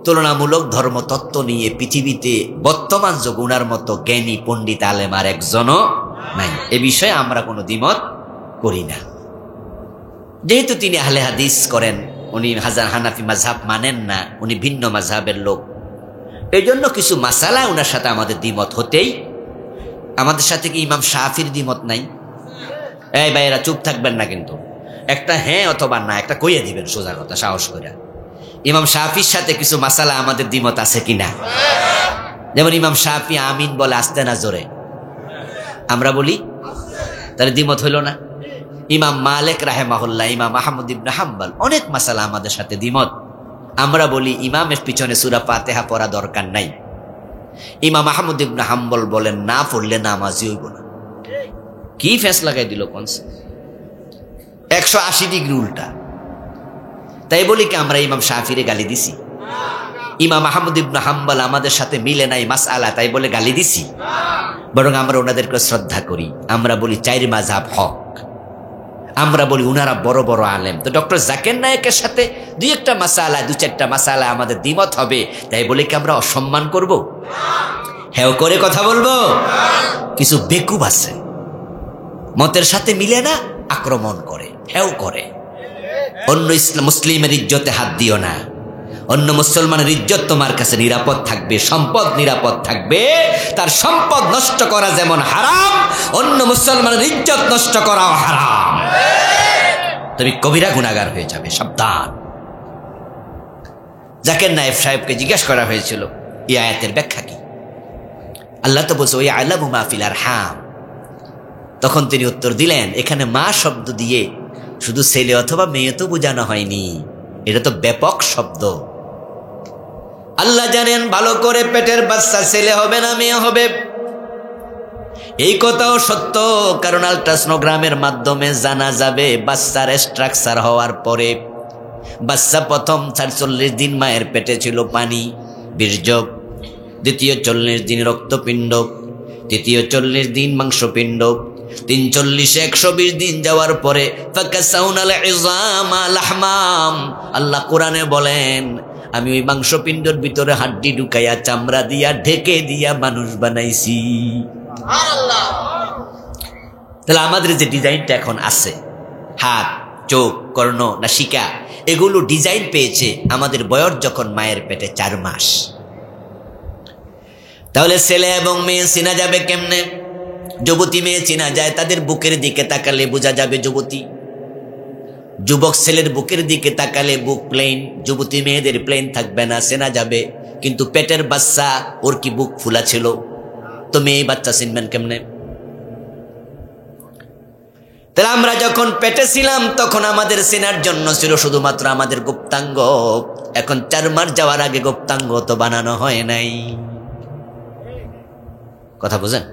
তুলনামূলক ধর্মতত্ত্ব নিয়ে পৃথিবীতে বর্তমান যুগ উনার মতো জ্ঞানী পণ্ডিত আলেম আর একজনও নাই। এ বিষয়ে আমরা কোনো দ্বিমত করি না। যেহেতু তিনি আহলে হাদিস করেন, উনি হানাফি মাযহাব মানেন না, উনি ভিন্ন মাযহাবের লোক। এই জন্য কিছু মাসালা উনার সাথে আমাদের দ্বিমত হতেই। আমাদের সাথে কি ইমাম শাফির দ্বিমত নাই? এই ভাইয়েরা চুপ থাকবেন না কিন্তু, একটা হ্যাঁ অথবা না একটা কইয়া দিবেন, সোজা কথা সাহস করে। ইমাম শাফির সাথে কিছু মাসালা আমাদের দ্বিমত আছে কিনা? যেমন ইমাম শাফি আমিন বলে আসতে না জোরে, আমরা বলি, তাহলে দ্বিমত হইল না। ইমাম মালিক রাহিমাহুল্লাহ, ইমাম আহমদ ইবনে হাম্বল, অনেক মাসালা আমাদের সাথে দ্বিমত। আমরা বলি ইমামের পিছনে সূরা ফাতিহা পড়া দরকার নাই। ইমাম আহমদ ইবনে হাম্বল বলেন না পড়লে নামাজই হইব না। কি ফেস লাগাই দিল কনসে 180 ডিগ্রি উল্টা। তাই বলি কি আমরা ইমাম শাফিরে গালি দিছি? ইমাম আহমদ ইবনে হাম্বল আমাদের সাথে মিলে নাই মাসআলা, তাই বলে গালি দিছি? বরং আমরা ওনাদেরকে শ্রদ্ধা করি। আমরা বলি 4 মাযহাব হক, আমরা বলি উনারা বড় বড় আলেম। তো ডক্টর জাকির নায়েকের সাথে 2-1টা মাসআলা, 2-4টা মাসআলা আমাদের দ্বিমত হবে, তাই বলে কি আমরা অসম্মান করব? হেও করে কথা বলবো? কিছু বেকুব আছে, মতের সাথে মিলে না, আক্রমণ করে, হেও করে। অন্য মুসলিমের ইজ্জতে হাত দিও না। অন্য মুসলমানের ইজ্জত তোমার কাছে নিরাপদ থাকবে, সম্পদ নিরাপদ থাকবে। তার সম্পদ নষ্ট করা যেমন হারাম, অন্য মুসলমানের ইজ্জত নষ্ট করাও হারাম। তুমি কবিরা গুনাহগার হয়ে যাবে, সাবধান। জাকির নায়েক সাহেবকে জিজ্ঞাসা করা হয়েছিল এই আয়াতের ব্যাখ্যা কি? আল্লাহ তো বলছে ওই আলামু মা ফিল আরহাম। তখন তিনি উত্তর দিলেন, এখানে মা শব্দ দিয়ে শুধু ছেলে অথবা মেয়ে তো বোঝানো হয়নি, এটা তো ব্যাপক শব্দ। আল্লাহ জানেন ভালো করে পেটের বাচ্চা ছেলে হবে না মেয়ে হবে। এই কথাও সত্য, কারণ আল্ট্রাসোনোগ্রামের মাধ্যমে জানা যাবে বাচ্চার স্ট্রাকচার হওয়ার পরে। বাচ্চা প্রথম ৪৪ দিন মায়ের পেটে ছিল পানি, বীর্য, দ্বিতীয় 40 দিন রক্তপিণ্ড, তৃতীয় 40 দিন মাংসপিণ্ড, 43-120 দিন যাওয়ার পরে ফাকাসাউনাল ইযামা লাহমাম। আল্লাহ কোরআনে বলেন, আমি ওই মাংসপিণ্ডের ভিতরে হাড্ডি ঢুকাইয়া চামড়া দিয়া ঢেকে দিয়া মানুষ বানাইছি। সুবহানাল্লাহ। তাহলে আমাদের যে ডিজাইনটা এখন আছে, হাত, চোখ, কর্ণ, নাসিকা, এগুলো ডিজাইন পেয়েছে আমাদের বয়স যখন মায়ের পেটে 4 মাস। তাহলে ছেলে এবং মেয়ে চেনা যাবে কেমনে? যুবতী মেয়ে চেনা যায়, তাদের বুকের দিকে তাকালে বোঝা যাবে যুবতী। যুবক ছেলের বুকের দিকে তাকালে বুক প্লেন, যুবতী মেয়েদের প্লেন থাকবে না, চেনা যাবে। কিন্তু পেটের বাচ্চা, ওর কি বুক ফুলা ছিল? তো মেয়ে বাচ্চা চিনবেন কেমনে? তাহলে আমরা যখন পেটে ছিলাম তখন আমাদের চেনার জন্য ছিল শুধুমাত্র আমাদের গুপ্তাঙ্গ। এখন 4 মাস যাওয়ার আগে গুপ্তাঙ্গ তো বানানো হয় নাই। কথা বুঝেন?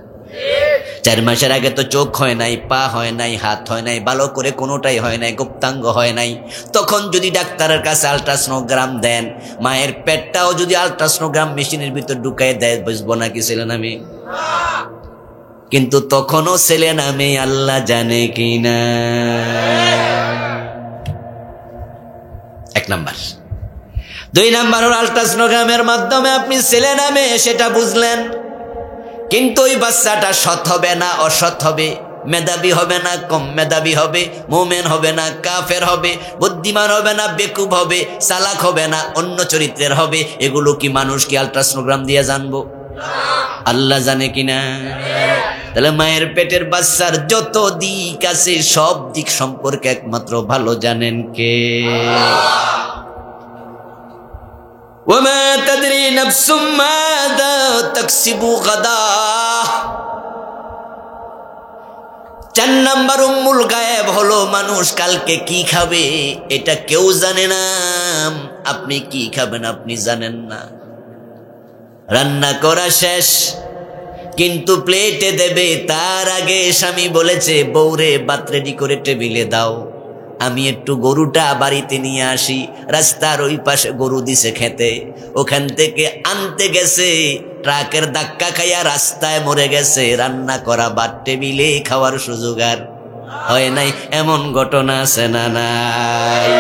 4 মাসের আগে তো চোখ হয় নাই, পা হয় নাই, হাত হয় নাই, ভালো করে কোনোটাই হয় নাই, গুপ্তাঙ্গ হয় নাই। তখন যদি ডাক্তারের কাছে আল্ট্রাসোনোগ্রাম দেন, মায়ের পেটটাও যদি আল্ট্রাসোনোগ্রাম মেশিনের ভিতর ঢুকাই দেয়, বুঝবো না কি ছেলে নামে? কিন্তু তখনও ছেলে নামে আল্লাহ জানে কিনা। 1 নাম্বার। 2 নাম্বার হল আল্ট্রাসোনোগ্রামের মাধ্যমে আপনি ছেলে নামে সেটা বুঝলেন, কিন্তু ওই বাচ্চাটা সৎ হবে না অসৎ হবে, মেধাবী হবে না কম মেধাবী হবে, মুমিন হবে না কাফের হবে, বুদ্ধিমান হবে না বেকুব হবে, চালাক হবে না অন্য চরিত্রের হবে, এগুলো কি মানুষ কি আল্ট্রাসোনোগ্রাম দিয়ে জানবো? আল্লাহ জানে কিনা। তাহলে মায়ের পেটের বাচ্চার যত দিক আছে সব দিক সম্পর্কে একমাত্র ভালো জানেন কে? ওয়ামা তাদরি নাফসুম মাযা তাকসিবু গাদা। 4 নাম্বার উম্মুল গায়েব হলো মানুষ কালকে কি খাবে এটা কেউ জানে না। আপনি কি খাবেন আপনি জানেন না। রান্না করা শেষ, কিন্তু প্লেটে দেবে তার আগে স্বামী বলেছে বউরে ভাত রেডি করে টেবিলে দাও, আমি একটু গরুটা বাড়িতে নিয়ে আসি। রাস্তার ওই পাশে গরু দিছে খেতে, ওখান থেকে আনতে গেছে, ট্রাকের ধাক্কা খাইয়া রাস্তায় মরে গেছে। রান্না করা ভাত টেবিলে খাওয়ার সুযোগ আর হয় নাই। এমন ঘটনা আছে না নাই?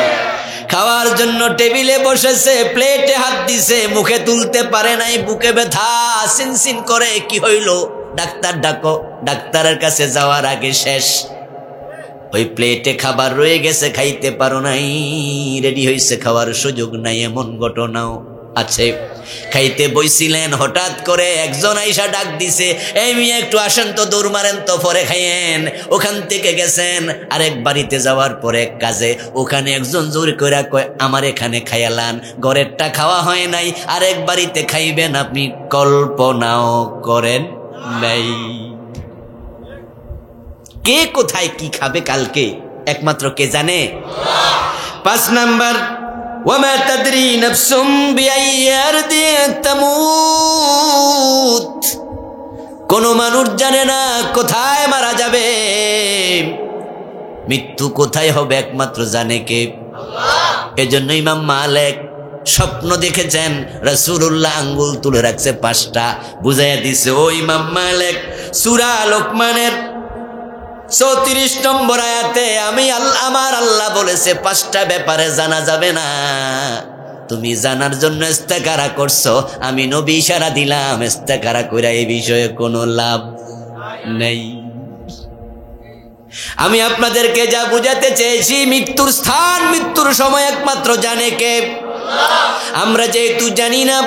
খাওয়ার জন্য টেবিলে বসেছে, প্লেটে হাত দিছে, মুখে তুলতে পারে নাই, বুকে ব্যথা সিনসিন করে। কি হইল? ডাক্তার ডাকো। ডাক্তারের কাছে যাওয়ার আগে শেষ। ওই প্লেটে খাবার রয়ে গেছে, খাইতে পারো নাই, রেডি হয়েছে, খাওয়ার সুযোগ নাই। এমন ঘটনাও আছে। খাইতে বইছিলেন, হঠাৎ করে একজন আইসা ডাক দিছে, এই মেয়ে একটু আসেন তো, দৌড় মারেন তো, পরে খাইয়েন। ওখান থেকে গেছেন আরেক বাড়িতে যাওয়ার পরে এক কাজে, ওখানে একজন জোর করে কয় আমার এখানে খাইয়ালান, ঘরেরটা খাওয়া হয় নাই, আরেক বাড়িতে খাইবেন, আপনি কল্পনাও করেন নাই। কে কোথায় কি খাবে কালকে একমাত্র কে জানে? 5 নাম্বার, ওয়ামা তাদরি নাফসুম বিআইয়ি আরদিন তামুত। কোনো মানুষ জানে না কোথায় মারা যাবে, মৃত্যু কোথায় হবে একমাত্র জানে কে? এজন্য ইমাম মালিক স্বপ্ন দেখেছেন, রাসূলুল্লাহ আঙ্গুল তুলে রাখছে 5টা, বুঝাইয়া দিছে, ও ইমাম মালিক, সূরা লোকমানের 34 নম্বর আয়াতে আমার আল্লাহ বলেছে 5টা ব্যাপারে জানা যাবে না। তুমি জানার জন্য ইস্তেখারা করছো, আমি নবী ইশারা দিলাম, ইস্তেখারা কইরা এই বিষয়ে কোনো লাভ নেই। আমি আপনাদেরকে যা বুঝাতে চেয়েছি, মৃত্যুর স্থান, মৃত্যুর সময় একমাত্র জানে কে? আমরা যেহেতু জানি না,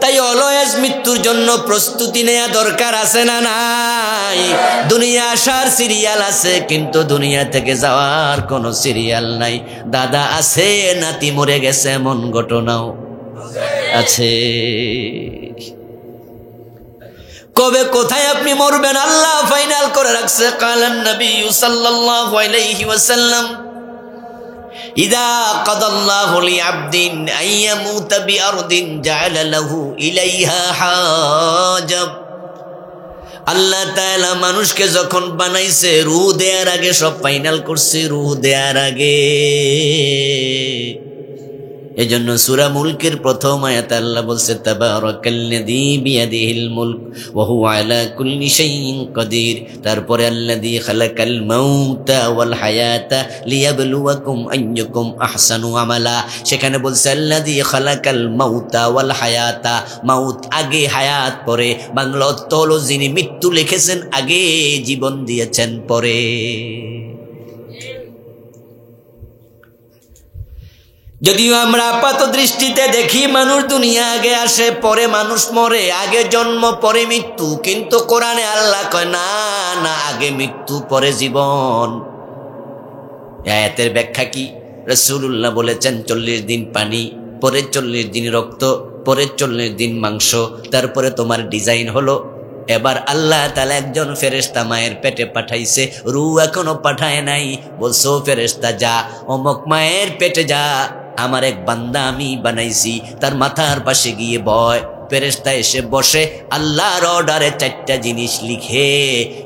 তাই অলওয়েজ মৃত্যুর জন্য প্রস্তুতি নেওয়া দরকার আছে না নাই? দুনিয়া আসার সিরিয়াল আছে, কিন্তু দুনিয়া থেকে যাওয়ার কোনো সিরিয়াল নাই। দাদা আছে, নাতি মরে গেছে, এমন ঘটনাও আছে। কবে কোথায় আপনি মরবেন আল্লাহ ফাইনাল করে রাখছে। কালান নবী সাল্লাল্লাহু আলাইহি ওয়াসাল্লাম, ইদা কাদাল্লাহু লিআবদিন আইয়ামুতা বিআরদিন জাআলা লাহু ইলাইহা হাজাব। আল্লাহ তাআলা মানুষকে যখন বানাইছে, রূহ দেওয়ার আগে সব ফাইনাল করছে, রূহ দেওয়ার আগে। এজন্য সূরা মুলকের প্রথম আয়াতে আল্লাহ বলছে, তাবারাকাল্লাযী বিয়াদিহিল মুলক ওয়া হুয়া আলা কুল্লি শাইইন কাদির। তারপরে আল্লাযী খালাকাল মাউতা ওয়াল হায়াতা লিয়াবলুয়াকুম আইয়ুকুম আহসানু আমালা। সেখানে বলছে আল্লাযী খালাকাল মাউতা ওয়াল হায়াতা, মাউত আগে, হায়াত পরে। বাংলা অর্থ হলো যিনি মৃত্যু লিখেছেন আগে, জীবন দিয়েছেন পরে। যদিও আমরা আপাত দৃষ্টিতে দেখি মানুষ দুনিয়া আগে আসে, পরে মানুষ মরে, আগে জন্ম পরে মৃত্যু, কিন্তু কোরআনে আল্লাহ কয় না না, আগে মৃত্যু পরে জীবন। আয়াতের ব্যাখ্যা কি? রাসূলুল্লাহ বলেছেন 40 দিন পানি, পরে 40 দিন রক্ত, পরে 40 দিন মাংস, তারপরে তোমার ডিজাইন হলো। এবার আল্লাহ তাআলা একজন ফেরেশতা মায়ের পেটে পাঠাইছে, রূহ এখনো পাঠায় নাই। বলছো ফেরেশতা যা অমুক মায়ের পেটে যা, আমার এক বান্দা আমি বানাইছি, তার মাথার পাশে গিয়ে বয়। ফেরেশতা এসে বসে, আল্লাহর অর্ডারে 4টা জিনিস লিখে,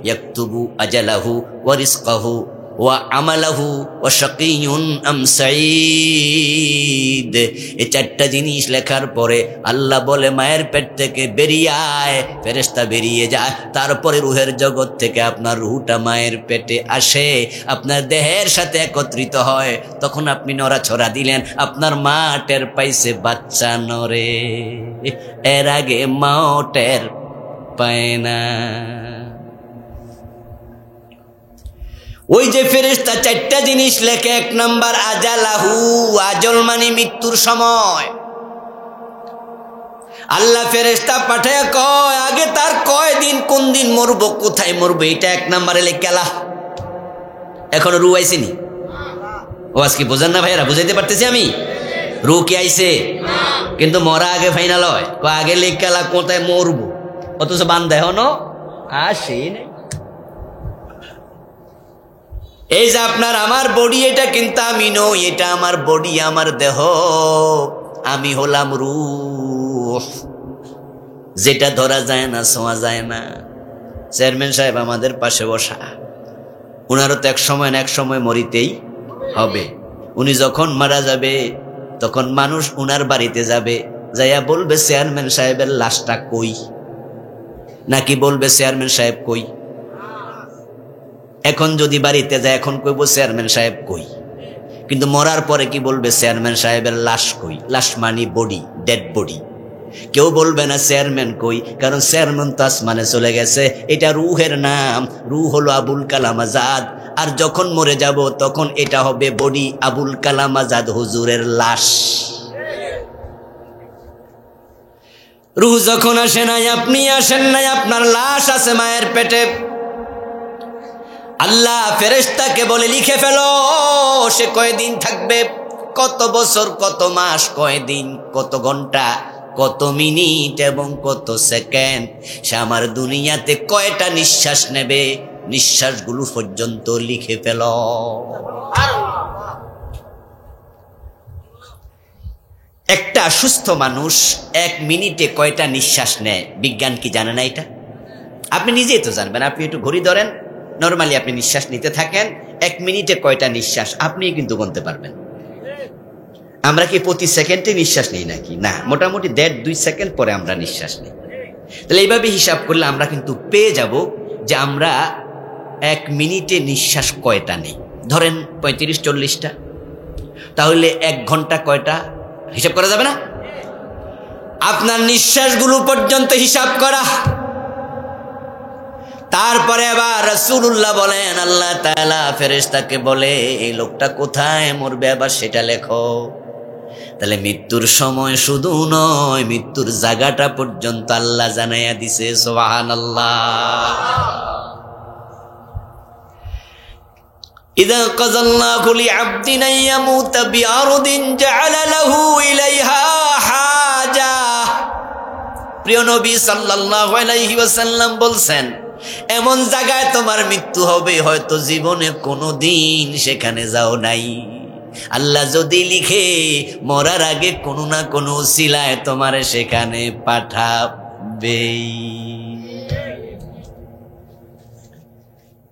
ইয়াকতুবু আজালাহু ওয়া রিজকাহু ওয়া আমালাহু ওয়া শাকিয়ুন আম সাঈদ। এই 4টা জিনিস লেখার পরে আল্লাহ বলে, মায়ের পেট থেকে বেরিয়ে আয়। ফেরেশতা বেরিয়ে যায়। তারপরে রুহের জগৎ থেকে আপনার রুহটা মায়ের পেটে আসে, আপনার দেহের সাথে একত্রিত হয়। তখন আপনি নড়াছড়া দিলেন, আপনার মা টের পাইছে বাচ্চা নড়ে, এর আগে মাও টের পায় না। ওই যে ফেরেশতা 4টা জিনিস লেখে, 1 নাম্বার আজালাহু, আজল মানে মৃত্যুর সময়। আল্লাহ ফেরেশতা পাঠায় কয়, আগে তার কয় দিন, কোন দিন মরবো, কোথায় মরবো, এটা 1 নাম্বারে লেখালা। এখনো রূহ আইসেনি। ও আজকে বোঝেন না ভাইরা? বুঝাইতে পারতেছি আমি? রূহ কি আইছে? কিন্তু মরা আগে ফাইনাল হয়, আগে লেখালা কোথায় মরবো, অথচ বান্দা এখনো আসে নাই। এই যে আপনার আমার বডি, এটা কিন্তু আমি নই, এটা আমার বডি, আমার দেহ, আমি হলাম রূহ, যেটা ধরা যায় না, ছোঁয়া যায় না। চেয়ারম্যান সাহেব আমাদের পাশে বসা, উনারও তো এক সময় না এক সময় মরিতেই হবে। উনি যখন মারা যাবে, তখন মানুষ উনার বাড়িতে যাবে, যাইয়া বলবে চেয়ারম্যান সাহেবের লাশটা কই, নাকি বলবে চেয়ারম্যান সাহেব কই? এখন যদি বাড়িতে যায়, এখন কইব চেয়ারম্যান সাহেব কই, কিন্তু মরার পরে কি বলবে? চেয়ারম্যান সাহেবের লাশ কই। লাশ মানে বডি, ডেড বডি। কেউ বলবে না চেয়ারম্যান কই, কারণ চেয়ারম্যান তো আসমানে চলে গেছে। এটা রূহের নাম, রূহ হলো আবুল কালাম আজাদ। আর যখন মরে যাব, তখন এটা হবে বডি, আবুল কালাম আজাদ হুজুরের লাশ। রূহ যখন আসে নাই, আপনি আসেন নাই, আপনার লাশ আছে মায়ের পেটে। আল্লাহ ফেরেশতাকে বলে, লিখে ফেলো সে কয়দিন থাকবে, কত বছর, কত মাস, কয়দিন, কত ঘন্টা, কত মিনিট এবং কত সেকেন্ড, সে আমার দুনিয়াতে কয়টা নিঃশ্বাস নেবে, নিঃশ্বাসগুলো পর্যন্ত লিখে ফেলো। একটা সুস্থ মানুষ 1 মিনিটে কয়টা নিঃশ্বাস নেয়, বিজ্ঞান কি জানে না এটা? আপনি নিজেই তো জানবেন। আপনি একটু ঘড়ি ধরেন, নর্মালি আপনি নিঃশ্বাস নিতে থাকেন, 1 মিনিটে কয়টা নিঃশ্বাস আপনি কিন্তু গুনতে পারবেন। আমরা কি প্রতি সেকেন্ডে নিঃশ্বাস নিই নাকি? না, মোটামুটি 1.5-2 সেকেন্ড পরে আমরা নিঃশ্বাস নিই। তাহলে এইভাবে হিসাব করলে আমরা কিন্তু পেয়ে যাব যে আমরা 1 মিনিটে নিঃশ্বাস কয়টা নেই। ধরেন 35-40টা, তাহলে 1 ঘন্টা কয়টা হিসাব করা যাবে না? আপনার নিঃশ্বাসগুলো পর্যন্ত হিসাব করা। তারপরে আবার রাসূলুল্লাহ বলেন, আল্লাহ তাআলা ফেরেশতাকে বলে, এই লোকটা কোথায় মরবে আবার সেটা লেখো। তাহলে মৃত্যুর সময় শুধু নয়, মৃত্যুর জায়গাটা পর্যন্ত আল্লাহ জানাইয়া দিছে। সুবহানাল্লাহ। ইযা কাযাল্লাহু লিআবদিন ইয়ামুতা বিআরদিন জাআলা লাহু ইলাইহা হাজা। প্রিয় নবী সাল্লাল্লাহু আলাইহি ওয়াসাল্লাম বলছেন, এমন জায়গায় তোমার মৃত্যু হবে হয়তো জীবনে কোনোদিন সেখানে যাও নাই। আল্লাহ যদি লিখে মরার আগে কোনো না কোনো উসিলায় তোমার সেখানে পাঠাবেই।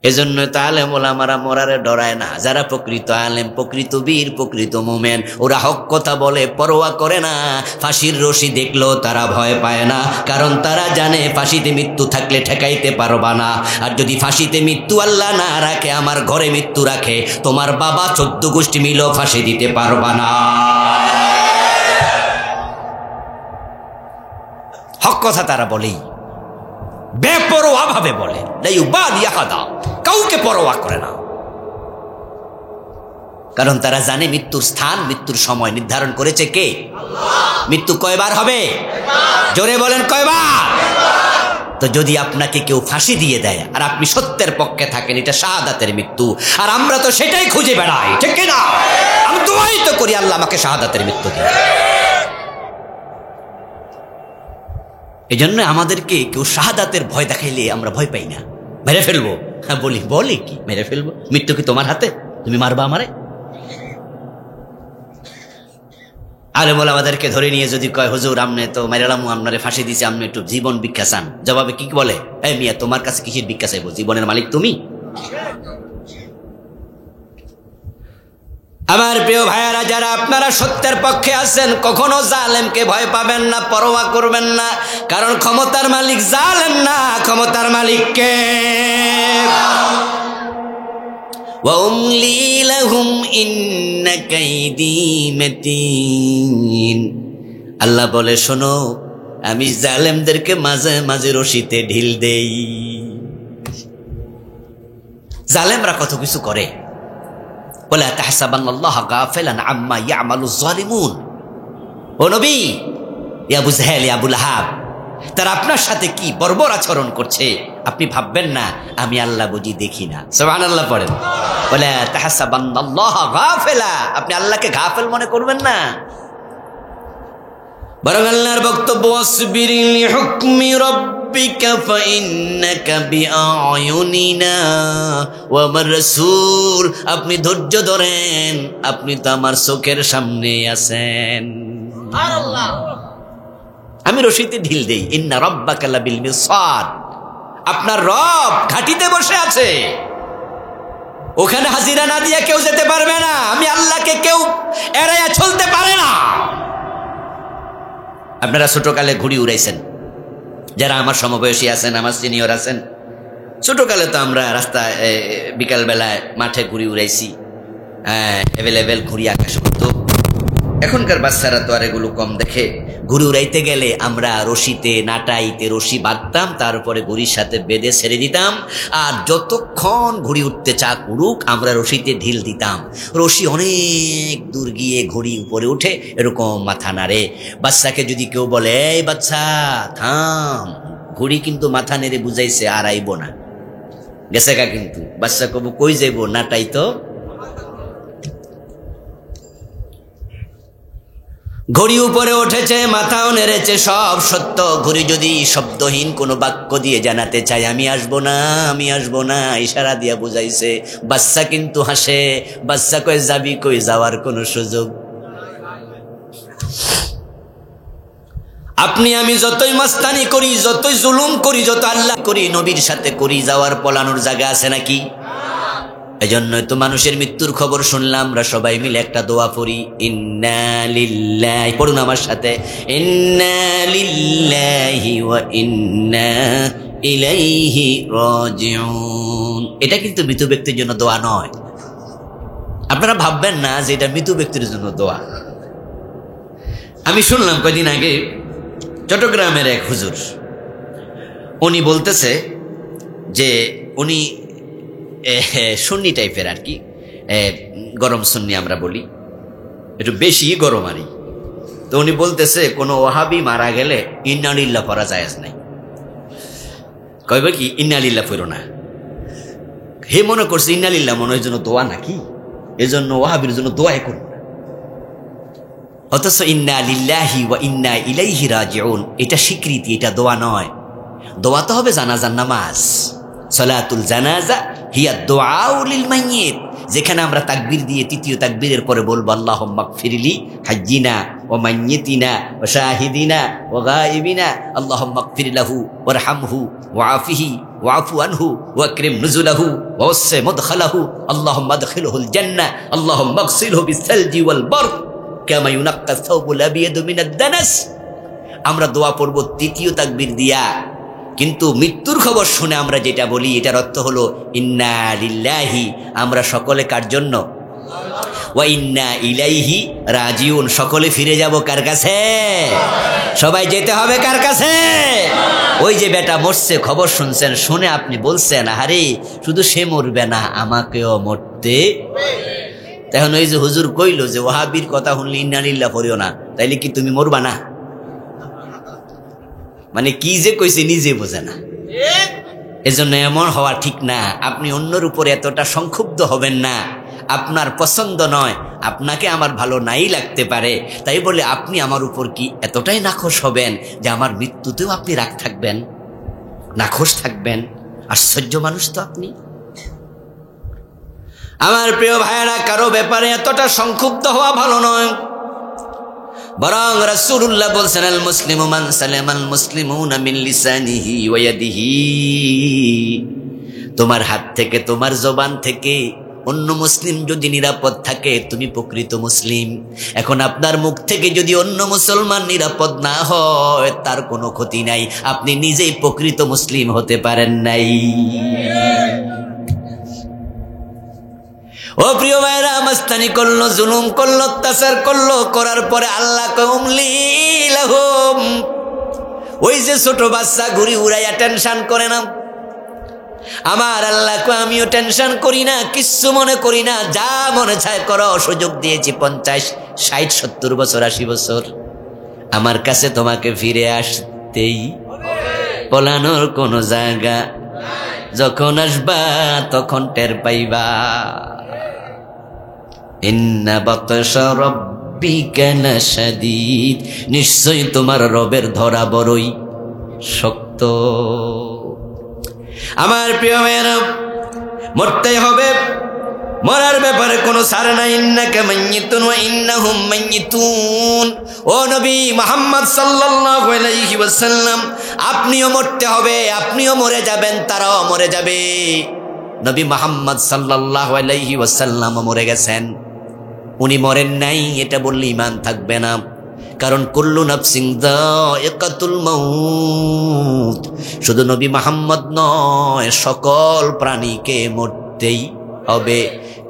এজন্য তো আলেম ওলামারা মরারে ডরায় না। যারা প্রকৃত আলেম, প্রকৃত বীর, প্রকৃত মোমেন, ওরা হক কথা বলে, পরোয়া করে না। ফাঁসির রশি দেখলেও তারা ভয় পায় না, কারণ তারা জানে ফাঁসিতে মৃত্যু থাকলে ঠেকাইতে পারবা না। আর যদি ফাঁসিতে মৃত্যু আল্লাহ না রাখে, আমার ঘরে মৃত্যু রাখে, তোমার বাবা 14 গোষ্ঠী মিলেও ফাঁসি দিতে পারবা না। হক কথা তারা বলেই, বেপরোয়া ভাবে বলে, কাউকে পরোয়া করে না। কারণ তারা জানে মৃত্যুর স্থান, মৃত্যুর সময় নির্ধারণ করেছে কে? আল্লাহ। মৃত্যু কয়বার হবে? জোরে বলেন, কয়বার? তো যদি আপনাকে কেউ ফাঁসি দিয়ে দেয় আর আপনি সত্যের পক্ষে থাকেন, এটা শাহাদাতের মৃত্যু। আর আমরা তো সেটাই খুঁজে বেড়াই, ঠিক কিনা? আমি দোয়াই তো করি, আল্লাহ আমাকে শাহাদাতের মৃত্যু দিন। এই জন্য আমাদেরকে কেউ শাহাদাতের ভয় দেখাইলে আমরা ভয় পাই না। মেরে ফেলবো, হ্যাঁ বলি, বলে কি মেরে ফেলবো? মৃত্যু কি তোমার হাতে? তুমি মারবা আমারে? আরে বলে আমাদেরকে ধরে নিয়ে যদি কয়, হুজুর আমনে তো মেরালাম, আপনারে ফাঁসি দিছে, আপনি একটু জীবন ভিক্ষা চান, জবাবে কি বলে? এই মিয়া, তোমার কাছে কিসের ভিক্ষা চাইবো? জীবনের মালিক তুমি। আমার প্রিয় ভাইয়ারা, যারা আপনারা সত্যের পক্ষে আছেন, কখনো জালেমকে ভয় পাবেন না, পরোয়া করবেন না। কারণ ক্ষমতার মালিক জালেম না, ক্ষমতার মালিক কে? ওয়া উমলি লাহুম ইন্না কাইদি মাতিন। আল্লাহ বলে, শোনো, আমি জালেমদেরকে মাঝে মাঝে রশিতে ঢিল দেই। জালেমরা কত কিছু করে। ওয়ালা তাহসাবান্নাল্লাহা গাফিলান আম্মা ইয়ামালুজ জালিমুন। ও নবী, ইয়া আবু জাহেল, ইয়া আবু লাহাব, তারা আপনার সাথে কি বর্বর আচরণ করছে, আপনি ভাববেন না আমি আল্লাহ বুঝি দেখি না। সুবহানাল্লাহ পড়েন। ওয়ালা তাহসাবান্নাল্লাহা গাফিলা, আপনি আল্লাহকে গাফেল মনে করবেন না। বরং আল্লাহর বক্তব্য, আসবির লিহুকমি রাব্বিকা ফাইন্নাকা বিআয়ুনিনা ওয়া আমার রাসূল, আপনি ধৈর্য ধরেন, আপনি তো আমার চোখের সামনে আছেন। সুবহানাল্লাহ। আমি রশিতে ঢিল দেই। ইন্না রাব্বাকা লাবিল মিরসাদ, আপনার রব ঘাটিতে বসে আছে, ওখানে হাজিরা না দিয়ে কেউ যেতে পারবে না। আমি আল্লাহকে কেউ এড়াইয়া চলতে পারে না। আপনারা ছোটকালে ঘুড়ি উড়াইছেন, যারা আমার সমবয়সী আছেন, আমার সিনিয়র আছেন। ছোটকালে তো আমরা রাস্তায় বিকালবেলায় মাঠে ঘুড়ি উড়াইছি, অ্যাভেলেবেল ঘুড়ি আকাশ করতো। এখনকার বাচ্চারা তো আর এগুলো কম দেখে। ঘুড়ি উড়াইতে গেলে আমরা রশিতে, নাটাইতে রশি বাঁধতাম, তারপরে ঘুড়ির সাথে বেঁধে ছেড়ে দিতাম। আর যতক্ষণ ঘুড়ি উঠতে চা কুড়ুক, আমরা রশিতে ঢিল দিতাম। রশি অনেক দূর গিয়ে ঘুড়ি উপরে উঠে এরকম মাথা নাড়ে। বাচ্চাকে যদি কেউ বলে, এই বাচ্চা থাম, ঘুড়ি কিন্তু মাথা নেড়ে বুঝাইছে আর আইব না, গেছে গা। কিন্তু বাচ্চা কব, কই যাইব, নাটাই তো। ঘড়ি উপরে উঠেছে, মাথাও নেড়েছে, সব সত্য। ঘড়ি যদি শব্দহীন কোনো বাক্য দিয়ে জানাতে চায়, আমি আসবো না, আমি আসবো না, ইশারা দিয়া বুঝাইছে। বাচ্চা কিন্তু হাসে। বাচ্চা কই যাবি কই, যাওয়ার কোনো সুযোগ। আপনি আমি যতই মাস্তানি করি, যতই জুলুম করি, যত আল্লাহ করি, নবীর সাথে করি, যাওয়ার পলানোর জায়গা আছে নাকি? এজন্যই তো মানুষের মৃত্যুর খবর শুনলাম, আমরা সবাই মিলে একটা দোয়া পড়ি, ইন্না লিল্লাহি, পড়ুন আমার সাথে, ইন্না লিল্লাহি ওয়া ইন্না ইলাইহি রাজিউন। এটা কিন্তু মৃত ব্যক্তির জন্য দোয়া নয়। আপনারা ভাববেন না যে এটা মৃত ব্যক্তির জন্য দোয়া। আমি শুনলাম কয়দিন আগে চট্টগ্রামের এক হুজুর, উনি বলতেছে যে উনি সুন্নি টাইপের আর কি, গরম সুন্নি আমরা বলি, একটু বেশি গরম আরই। তো উনি বলতেছে কোনো ওয়াহাবি মারা গেলে ইন্না লিল্লাহ পড়া জায়েজ নাই। কইবে কি ইন্না লিল্লাহ পড়ো না। হে মনে করছে ইন্না লিল্লাহ মনে হয় জন্য দোয়া নাকি, এজন্য ওয়াহাবির জন্য দোয়াই করুন। অথচ ইন্না লিল্লাহি ওয়া ইন্না ইলাইহি রাজিউন এটা স্বীকৃতি, এটা দোয়া নয়। দোয়া তো হবে জানাজার নামাজ, সালাতুল জানাজা হিয়া দুআউ লিল মাইয়িত, যেখানে আমরা তাকবীর দিয়ে তৃতীয় তাকবীরের পরে বলবো আল্লাহুম্মা গফিরলি হাজ্জিনা ওয়া মাইয়িতিনা ওয়া শাহিদিনা ওয়া গায়িবিনা, আল্লাহুম্মা গফির লাহু ওয়ারহামহু ওয়াআফিহি ওয়াআফু আনহু ওয়াকরিম নুজুলাহু ওয়াসসি মুদখালাহু, আল্লাহুম্মা আদখিলহুল জান্নাহ, আল্লাহুম্মা আগসিলহু বিসসালজি ওয়াল বারদ কামা ইউনাক্কা সাওবুল আবিয়াদু মিনাদ দানাস। আমরা দোয়া পড়ব তৃতীয় তাকবীর দিয়া, কিন্তু মৃত্যুর খবর শুনে আমরা যেটা বলি এটার অর্থ হলো ইন্না লিল্লাহি, আমরা সকলে কার জন্য, ওয়া ইন্না ইলাইহি রাজিউন, সকলে ফিরে যাব কার কাছে? সবাই যেতে হবে কার কাছে? ওই যে বেটা মরছে, খবর শুনছেন, শুনে আপনি বলছেন আরে শুধু সে মরবে না, আমাকেও মরতে। তখন ওই যে হুজুর কইল যে ওয়াহাবির কথা শুনলে ইন্না লিল্লাহ পড়িও না, তাইলে কি তুমি মরবা না? মানে কি যে কইছে নিজে বোঝে না। এজন্য এমন হওয়া ঠিক না। আপনি অন্যের উপরে এতটা সংক্ষুব্ধ হবেন না। আপনার পছন্দ নয়, আপনাকে আমার ভালো নাই লাগতে পারে, তাই বলে আপনি আমার উপর কি এতটাই নাখোশ হবেন যে আমার মৃত্যুতেও আপনি রাগ থাকবেন, নাখোশ থাকবেন? আশ্চর্য মানুষ তো আপনি। আমার প্রিয় ভাইয়েরা, কারো ব্যাপারে এতটা সংক্ষুব্ধ হওয়া ভালো নয়। বরং রাসূলুল্লাহ বলছেন আল মুসলিমু মান সালামাল মুসলিমুনা মিন লিসানিহি ওয়া ইয়াদিহি, তোমার হাত থেকে, তোমার জবান থেকে অন্য মুসলিম যদি নিরাপদ থাকে তুমি প্রকৃত মুসলিম। এখন আপনার মুখ থেকে যদি অন্য মুসলমান নিরাপদ না হয় তার কোনো ক্ষতি নাই, আপনি নিজেই প্রকৃত মুসলিম হতে পারেন নাই। ও প্রিয় ভাইরা, মাস্তানি করলো, জুলুম করলো, অত্যাচার করলো, করার পরে আল্লাহ কওমলি লাহুম, ওই যে ছোট বাচ্চা ঘুরি উড়াইয়া টেনশন করে না, আমার আল্লাহ কো আমিও টেনশন করি না, কিচ্ছু মনে করি না, যা মনে চায় করো, সুযোগ দিয়েছি 50, 60, 70 বছর, 80 বছর, আমার কাছে তোমাকে ফিরে আসতেই, পলানোর কোনো জায়গা, যখন আসবা তখন টের পাইবা। ইন্না বাতশা রাব্বিকা লাশাদীদ, নিশ্চয়ই তোমার রবের ধরা বড়ই শক্ত। আমার প্রিয় ভাইয়েরা, মরতে হবে, মরার ব্যাপারে কোনো ছাড় নাই। ইন্নাকা মাইয়িতুন ওয়া ইন্নাহুম মাইয়িতুন। ও নবী মুহাম্মদ সাল্লাল্লাহু আলাইহি ওয়াসাল্লাম, আপনিও মরতে হবে, আপনিও মরে যাবেন, তারাও মরে যাবে। নবী মুহাম্মদ সাল্লাল্লাহু আলাইহি ওয়াসাল্লাম মরে গেছেন, উনি মরেন নাই এটা বললে ঈমান থাকবে না। কারণ কুল্লু নাফসিন যায়িকাতুল মাউত, শুধু নবী মুহাম্মদ নয়, সকল প্রাণীকে মরতেই হবে।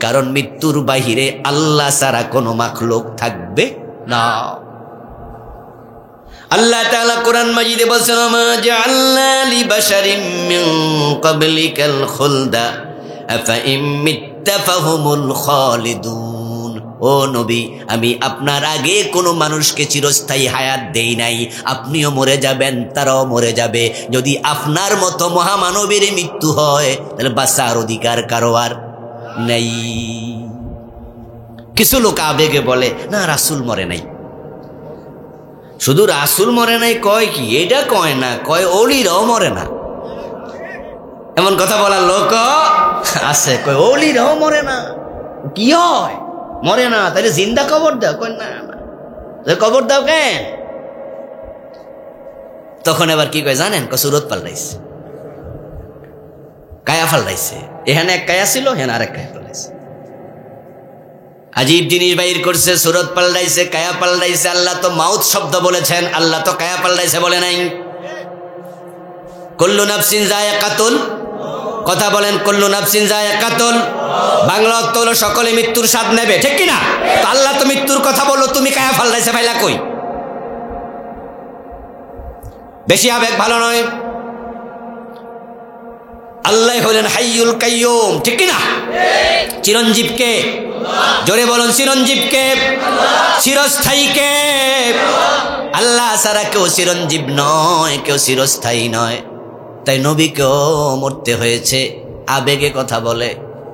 কারণ মৃত্যুর বাহিরে আল্লাহ ছাড়া কোনো মাখলুক থাকবে না। আল্লাহ তাআলা কোরআন মাজিদে বলেছেন, মা জাআলনা লিবাশারিম মিন ক্বাবলিকাল খুলদা আফা ইম মিত্তা ফাহুমুল খালিদুন। ও নবী, আমি আপনার আগে কোনো মানুষকে চিরস্থায়ী হায়াত দেই নাই, আপনিও মরে যাবেন, তারাও মরে যাবে। যদি আপনার মতো মহামানবীর মৃত্যু হয় তাহলে বাঁচার অধিকার কারো আর নাই। কিছু লোক আবেগে বলে না রাসূল মরে নাই, শুধু রাসূল মরে নাই কয় কি, এটা কয় না, কয় ওলিরাও মরে না। এমন কথা বলার লোক আছে, কয় ওলিরাও মরে না। কি হয়, মরে না, তাহলে জিন্দা কবর দাও। কয় না, কবর দাও কেন? তখন এবার কি কয় জানেন, সুরত পাল্টাইছে, কায়া পাল্টাইছে। এখানে এক কায়া ছিল, এখানে আরেক কায়া পাল্টাইছে। আজীব জিনিস বাইর করছে, সুরত পাল্টাইছে, কায়া পাল্টাইছে। আল্লাহ তো মাউত শব্দ বলেছেন, আল্লাহ তো কায়া পাল্টাইছে বলে নাই। কুল্লু নাফসিন যায়কাতুল, কথা বলেন, কুল্লু নাফসিন যায়কাতুল, বাংলা অর্থ হলো সকলে মৃত্যুর স্বাদ নেবে, ঠিক কিনা? তো আল্লাহ তো মৃত্যুর কথা বললো, তুমি কায়া পাল্টাইছে ভাইলা কই? বেশি আবেগ ভালো নয়। আল্লাহ হলেন হাইয়ুল কাইয়ুম, ঠিক কিনা? চিরঞ্জীব কে? জোরে বলুন, চিরঞ্জীব কে? চিরস্থায়ী কে? আল্লাহ ছাড়া কেউ চিরঞ্জীব নয়, কেউ চিরস্থায়ী নয়। তাই নবীকেও মরতে হয়েছে। আবেগে কথা বলে,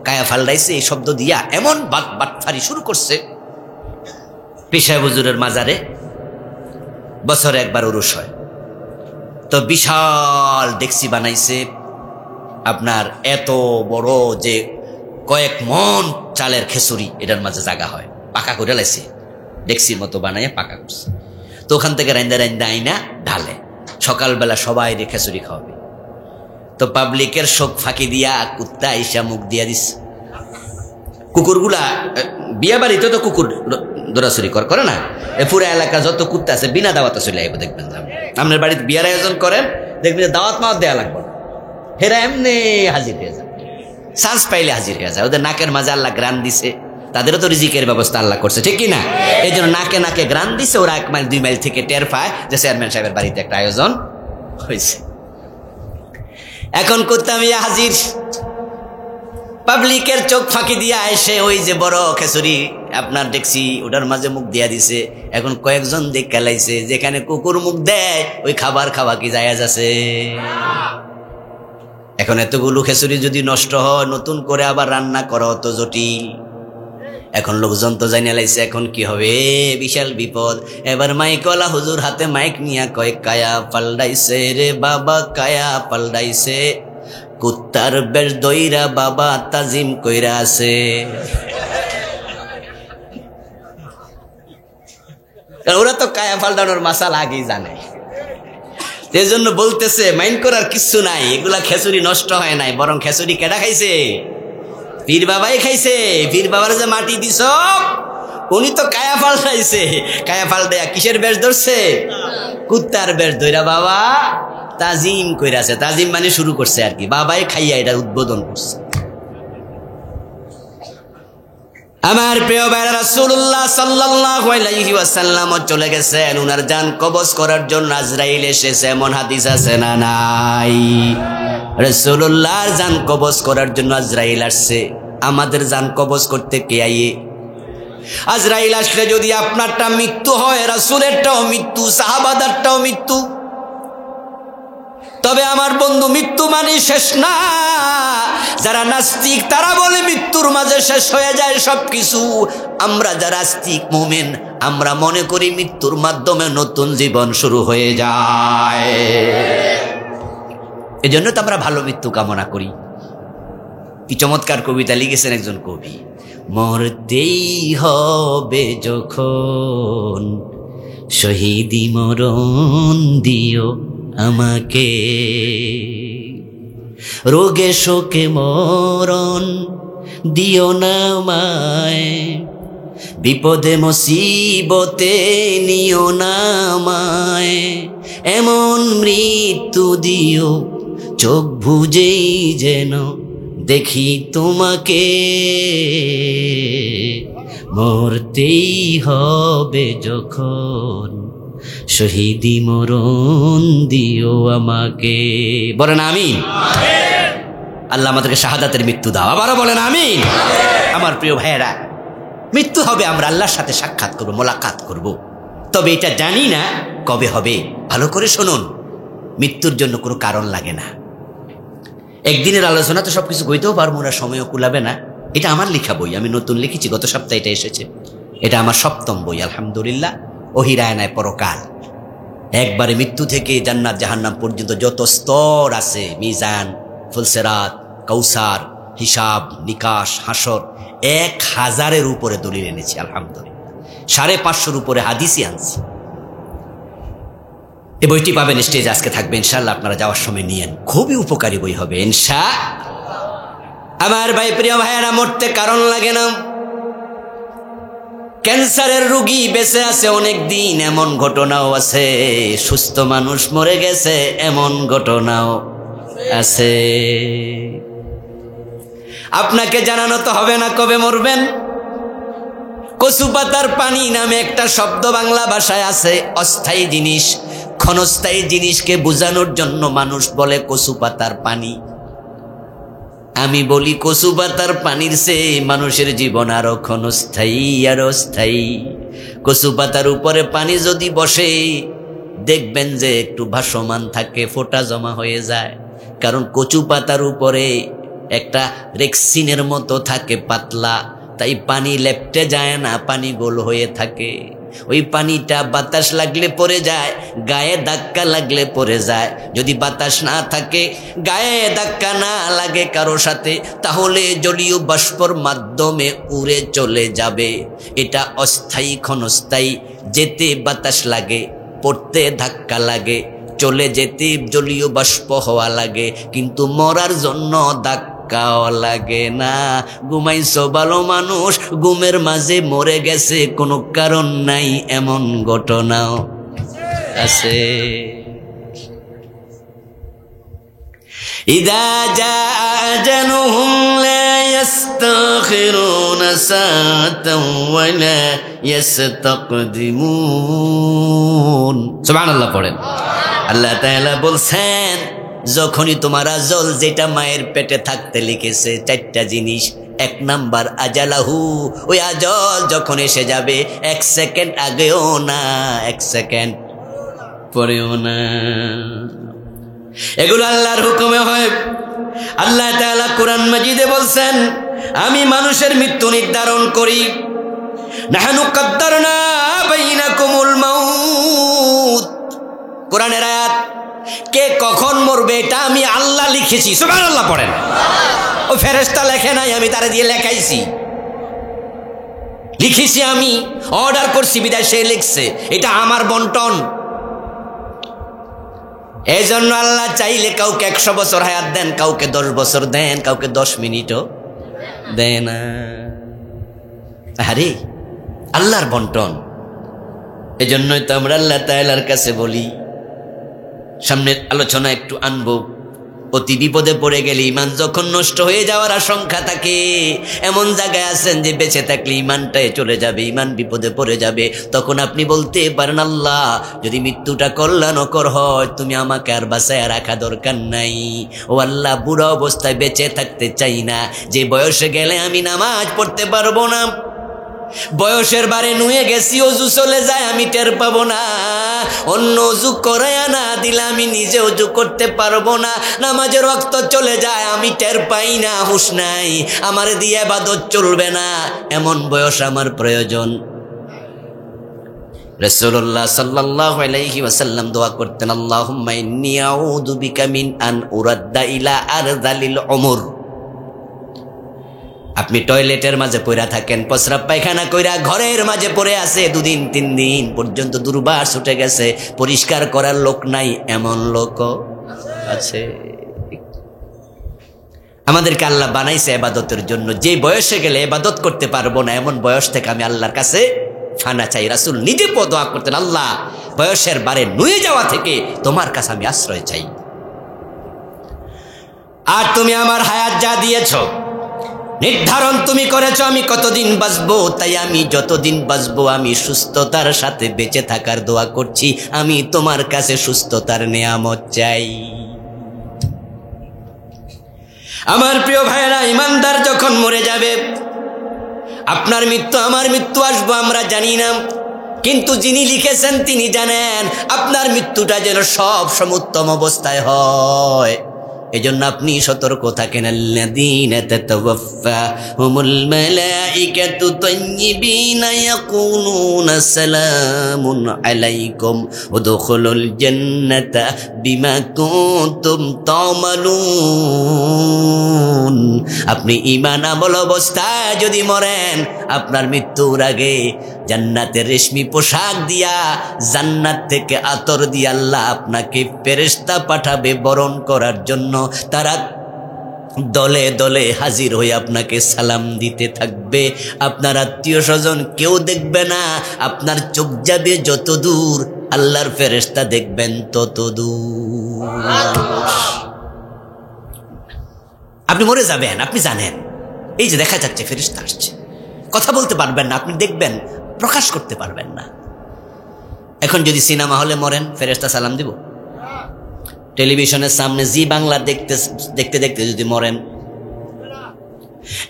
কায়া ফাল্টাইছে এই শব্দ দিয়া এমন বাটফারি শুরু করছে। পেশায় হুজুরের মাজারে বছরে একবার উরুস হয়, তো বিশাল ডেকসি বানাইছে, আপনার এত বড় যে কয়েক মন চালের খেসুরি এটার মাঝে জায়গা হয়, পাকা করে লাইছে, ডেকসির মতো বানাইয়া পাকা করছে। তো ওখান থেকে রাইন্দা রাইন্দা আইনা ঢালে, সকালবেলা সবাই রে খেসুরি খাওয়াবে। তো পাবলিকের শোক ফাঁকি দিয়া কুত্তা আইসা মুখ দিয়া দিস। কুকুরগুলা বিয়া বাড়িতে তো কুকুর দৌড়াচুরি করে না, এ পুরো এলাকা যত কুত্তা আছে বিনা দাওয়াতে চলে আইব। দেখবেন আপনার বাড়িতে বিয়ার আয়োজন করেন, দেখবেন দাওয়াত মাওয়াত দেওয়া লাগবে না, হেরা এমনি হাজির হয়ে যায়, চান্স পাইলে হাজির হয়ে যায়। ওদের নাকের মাঝে আল্লাহ গ্রান দিছে, তাদেরও তো রিজিকের ব্যবস্থা আল্লাহ করছে, ঠিক কিনা? এই জন্য নাকে নাকে গ্রান দিছে, ওরা 1 মাইল 2 মাইল থেকে টের পায় যে চেয়ারম্যান সাহেবের বাড়িতে একটা আয়োজন হয়েছে। এখন করতাম ইয়া হাজির, পাবলিকের চোখ ফাঁকি দিয়া এসে ওই যে বড় খেসুরি আপনার দেখছি ওটার মাঝে মুখ দিয়া দিছে। এখন কয়েকজন দিক খেলাইছে, যেখানে কুকুর মুখ দেয় ওই খাবার খাওয়া কি জায়েজ আছে? এখন এতগুলো খেসুরি যদি নষ্ট হয়, নতুন করে আবার রান্না করা তো জটিল। এখন লোকজন তো জানিয়ে লাইছে, এখন কি হবে? বিশাল বিপদ। এবার মাইকওয়ালা হুজুর হাতে মাইক নিয়া কয়, কায়া পাল্টাইছে রে বাবা, কায়া পাল্টাইছে, কুত্তার বেশ দইরা বাবা তাজিম কইরা আছে। ওরা তো কায়া পাল্টানোর মাসাল আগেই জানে, এই জন্য বলতেছে মাইন্ড করার কিছু নাই, এগুলা খেচুরি নষ্ট হয় নাই, বরং খেচুরি কেডা খাইছে? পীর বাবাই খাইছে। পীর বাবার যে মাটি দিছ উনি তো কায়া পাল্টাইছে, কায়া পাল্টাইয়া কিসের বেশ ধরছে? কুত্তার বেশ ধইরা বাবা তাজিম কইরাছে। তাজিম মানে শুরু করছে আর কি, বাবাই খাইয়া এটা উদ্বোধন করছে। আমার প্রিয় ভাইরা, রাসূলুল্লাহ সাল্লাল্লাহু আলাইহি ওয়াসাল্লাম চলে গেছেন, উনার জান কবজ করার জন্য আজরাইল এসেছে, এমন হাদিস আছে না নাই? রাসূলুল্লাহর জান কবজ করার জন্য আজরাইল আসছে। আমাদের জান কবজ করতে কে আইয়ে? আজরাইল আসলে যদি আপনারটা মৃত্যু হয়, রাসূলেরটাও মৃত্যু, সাহাবাদারটাও মৃত্যু। তবে আমার বন্ধু, মৃত্যু মানে শেষ না। যারা নাস্তিক তারা বলে মৃত্যুর মাঝে শেষ হয়ে যায় সবকিছু। আমরা যারা আস্তিক মুমিন, আমরা মনে করি মৃত্যুর মাধ্যমে নতুন জীবন শুরু হয়ে যায়। এজন্য তো আমরা ভালো মৃত্যু কামনা করি। কি চমৎকার কবিতা লিখেছেন একজন কবি, মরতেই হবে যখন শহীদি মরণ দিও আমাকে, রোগে শোকে মরণ দিও না আমায়, বিপদে মুসিবতে নিও না আমায়, এমন মৃত্যু দিও চোখ বুজেই যেন দেখি তোমাকে, মরতেই হবে যখন শহীদি মরণ দিও আমাকে। বলেন আমিন। আল্লাহ আমাদেরকে শাহাদাতের মৃত্যু দাও। আবারও বলেন আমিন। আমার প্রিয় ভাইয়েরা, মৃত্যু হবে, আমরা আল্লাহর সাথে সাক্ষাৎ করব, মোলাকাত করব। তবে এটা জানি না কবে হবে। ভালো করে শুনুন, মৃত্যুর জন্য কোনো কারণ লাগে না। একদিনের আলোচনা তো সবকিছু কইতেও পারবো না, সময়ও কুলাবে না। এটা আমার লেখা বই, আমি নতুন লিখেছি, গত সপ্তাহে এটা এসেছে। এটা আমার 7ম বই, আলহামদুলিল্লাহ। ওহিরায়নায় পরকাল, একবারে মৃত্যু থেকে জান্নাত জাহান্নাম পর্যন্ত যত স্তর আছে, মিজান, ফুলসেরাত, কৌসার, হিসাব, নিকাশ, হাসর, 1000-এর উপরে দলিল এনেছি আলহামদুলিল্লাহ। 550-র উপরে হাদিসই আনছি। এই বইটি পাবেন স্টেজে আজকে থাকবে ইনশাআল্লাহ, আপনারা যাওয়ার সময় নিয়েন, খুবই উপকারী বই হবে আমার ভাই প্রিয় ভাইয়েরা, মরতে কারণ লাগে না। ক্যান্সারের রোগী বেঁচে আছে অনেক দিন, এমন ঘটনাও আছে। সুস্থ মানুষ মরে গেছে, এমন ঘটনাও আছে। আপনাকে জানানো তো হবে না কবে মরবেন। কচু পাতার পানি নামে একটা শব্দ বাংলা ভাষায় আছে, অস্থায়ী জিনিস, ক্ষণস্থায়ী জিনিসকে বোঝানোর জন্য মানুষ বলে কচু পাতার পানি। আমি বলি কচু পাতার পানির চেয়ে মানুষের জীবন আরো ক্ষণস্থায়ী আর অস্থায়ী। কচু পাতার উপরে পানি যদি বসে দেখবেন যে একটু ভাসমান থাকে, ফোঁটা জমা হয়ে যায়, কারণ কচু পাতার উপরে একটা রেক্সিনের মতো থাকে পাতলা, তাই পানি লেপটে যায় না, পানি গোল হয়ে থাকে। ওই পানিটা বাতাস লাগলে পড়ে যায়, গায়ে ধাক্কা লাগলে পড়ে যায়। যদি বাতাস না থাকে, গায়ে ধাক্কা না লাগে কারো সাথে, তাহলে জলীয় বাষ্পর মাধ্যমে উড়ে চলে যাবে। এটা অস্থায়ী ক্ষণস্থায়ী, যেতে বাতাস লাগে, পড়তে ধাক্কা লাগে, চলে যেতে জলীয় বাষ্প হওয়া লাগে, কিন্তু মরার জন্য ধাক্কাও লাগে না। ঘুমাইছো ভালো মানুষ, ঘুমের মাঝে মরে গেছে, কোনো কারণ নাই, এমন ঘটনাও আছে। ইদা জাআ আজালুহুম লা ইস্তাখিরুনা সাআতান ওয়া লা ইস্তাকদিমুন। সুবহানাল্লাহ পড়েন। আল্লাহ তাআলা বলছেন, যখনই তোমার আজল, যেটা মায়ের পেটে থাকতে লিখেছে, চারটা জিনিস। এক নাম্বার আজালাহু, ওই আজল যখন এসে যাবে, 1 সেকেন্ড আগেও না, 1 সেকেন্ড পরেও না। এগুলো আল্লাহর হুকুমে হয়। আল্লাহ তাআলা কোরআন মাজিদে বলছেন, আমি মানুষের মৃত্যু নির্ধারণ করি। নাহনু কাদ্দারনা বাইনাকুমুল মাউত, কোরআনের আয়াত। কে কখন মরবে এটা আমি আল্লাহ লিখেছি। সুবহানাল্লাহ পড়েন। ও ফেরেশতা লেখে নাই, আমি তারে দিয়ে লেখাইছি, লিখেছি, আমি অর্ডার করছি, বিদায় সে লিখছে। এটা আমার বন্টন। এই জন্য আল্লাহ চাইলে কাউকে 100 বছর হায়াত দেন, কাউকে 10 বছর দেন, কাউকে 10 মিনিটও দেন না। আরে আল্লাহর বন্টন। এজন্যই তো আমরা আল্লাহ তাআলার কাছে বলি, সামনে আলোচনা একটু আনবো, অতি বিপদে পড়ে গেলে, ইমান যখন নষ্ট হয়ে যাওয়ার আশঙ্কা থাকে, এমন জায়গায় আছেন যে বেঁচে থাকলে ইমানটাই চলে যাবে, ইমান বিপদে পড়ে যাবে, তখন আপনি বলতে পারেন, আল্লাহ যদি মৃত্যুটা কল্যাণকর হয়, তুমি আমাকে আর বাঁচায় রাখা দরকার নাই। ও আল্লাহ, বুড়া অবস্থায় বেঁচে থাকতে চাই না, যে বয়সে গেলে আমি নামাজ পড়তে পারবো না, বয়সের বারে নুয়ে গেছি, অজু চলে যায়, আমি টের পাবো না, অন্য অজু করায়া না দিলে আমি নিজে অজু করতে পারবো না, নামাজের রক্ত চলে যায়, আমি টের পাই না, হুঁশ নাই, আমার দিয়ে ইবাদত চলবে না, এমন বয়স আমার প্রয়োজন। রাসূলুল্লাহ সাল্লাল্লাহু আলাইহি ওয়াসাল্লাম দোয়া করতেন, আল্লাহুম্মা ইন্নী আউযু বিকা মিন আন উরাদ্দা ইলা আরযালিল উমর। আপনি টয়লেটের মাঝে পড়ে থাকেন, প্রস্রাব পায়খানা কইরা ঘরের মাঝে পড়ে আছে, 2 দিন 3 দিন পর্যন্ত দুর্বাস উঠে গেছে, পরিষ্কার করার লোক নাই, এমন লোক আছে। আমাদেরকে আল্লাহ বানাইছে ইবাদতের জন্য, যে বয়সে গেলে ইবাদত করতে পারবো না, এমন বয়স থেকে আমি আল্লাহর কাছে ফানা চাই। রাসূল নিজে দোয়া করতেন, আল্লাহ বয়সের বারে নুয়ে যাওয়া থেকে তোমার কাছে আমি আশ্রয় চাই। আর তুমি আমার হায়াত যা দিয়েছো, নির্ধারণ তুমি করেছো আমি কতদিন বাঁচবো, তাই আমি যতদিন বাঁচবো আমি সুস্থতার সাথে বেঁচে থাকার দোয়া করছি, আমি তোমার কাছে সুস্থতার নেয়ামত চাই। আমার প্রিয় ভাইরা, ইমানদার যখন মরে যাবে, আপনার মৃত্যু আমার মৃত্যু আসবো আমরা জানি না, কিন্তু যিনি লিখেছেন তিনি জানেন আপনার মৃত্যুটা যেন সব সমুত্তম অবস্থায় হয়। এজন্য আপনি সতর্ক থাকেন। আল্লাযীনা তাতাওয়াফাহুমুল মালাইকাতু তাইয়্যিবিনা ইয়াকুলুনা সালামুন আলাইকুম উদখুলুল জান্নাতা বিমা কুনতুম তা'মালুন। আপনি ঈমান আমল অবস্থায় যদি মরেন, আপনার মৃত্যুর আগে জান্নাতের রেশমি পোশাক দিয়া, জান্নাত থেকে আতর দিয়ে আল্লাহ আপনাকে ফেরেশতা পাঠাবে বরণ করার জন্য। তারা দলে দলে হাজির হয়ে আপনাকে সালাম দিতে থাকবে। আপনার আত্মীয় স্বজন কেউ দেখবে না, আপনার চোখ যাবে যত দূর, আল্লাহর ফেরেশতা দেখবেন তত দূর। আপনি মরে যাবেন, আপনি জানেন, এই যে দেখা যাচ্ছে ফেরেশতা আসছে, কথা বলতে পারবেন না, আপনি দেখবেন, প্রকাশ করতে পারবেন না। এখন যদি সিনেমা হলে মরেন, ফেরেশতা সালাম দিব? টেলিভিশনের সামনে জি বাংলা দেখতে দেখতে দেখতে যদি মরেন,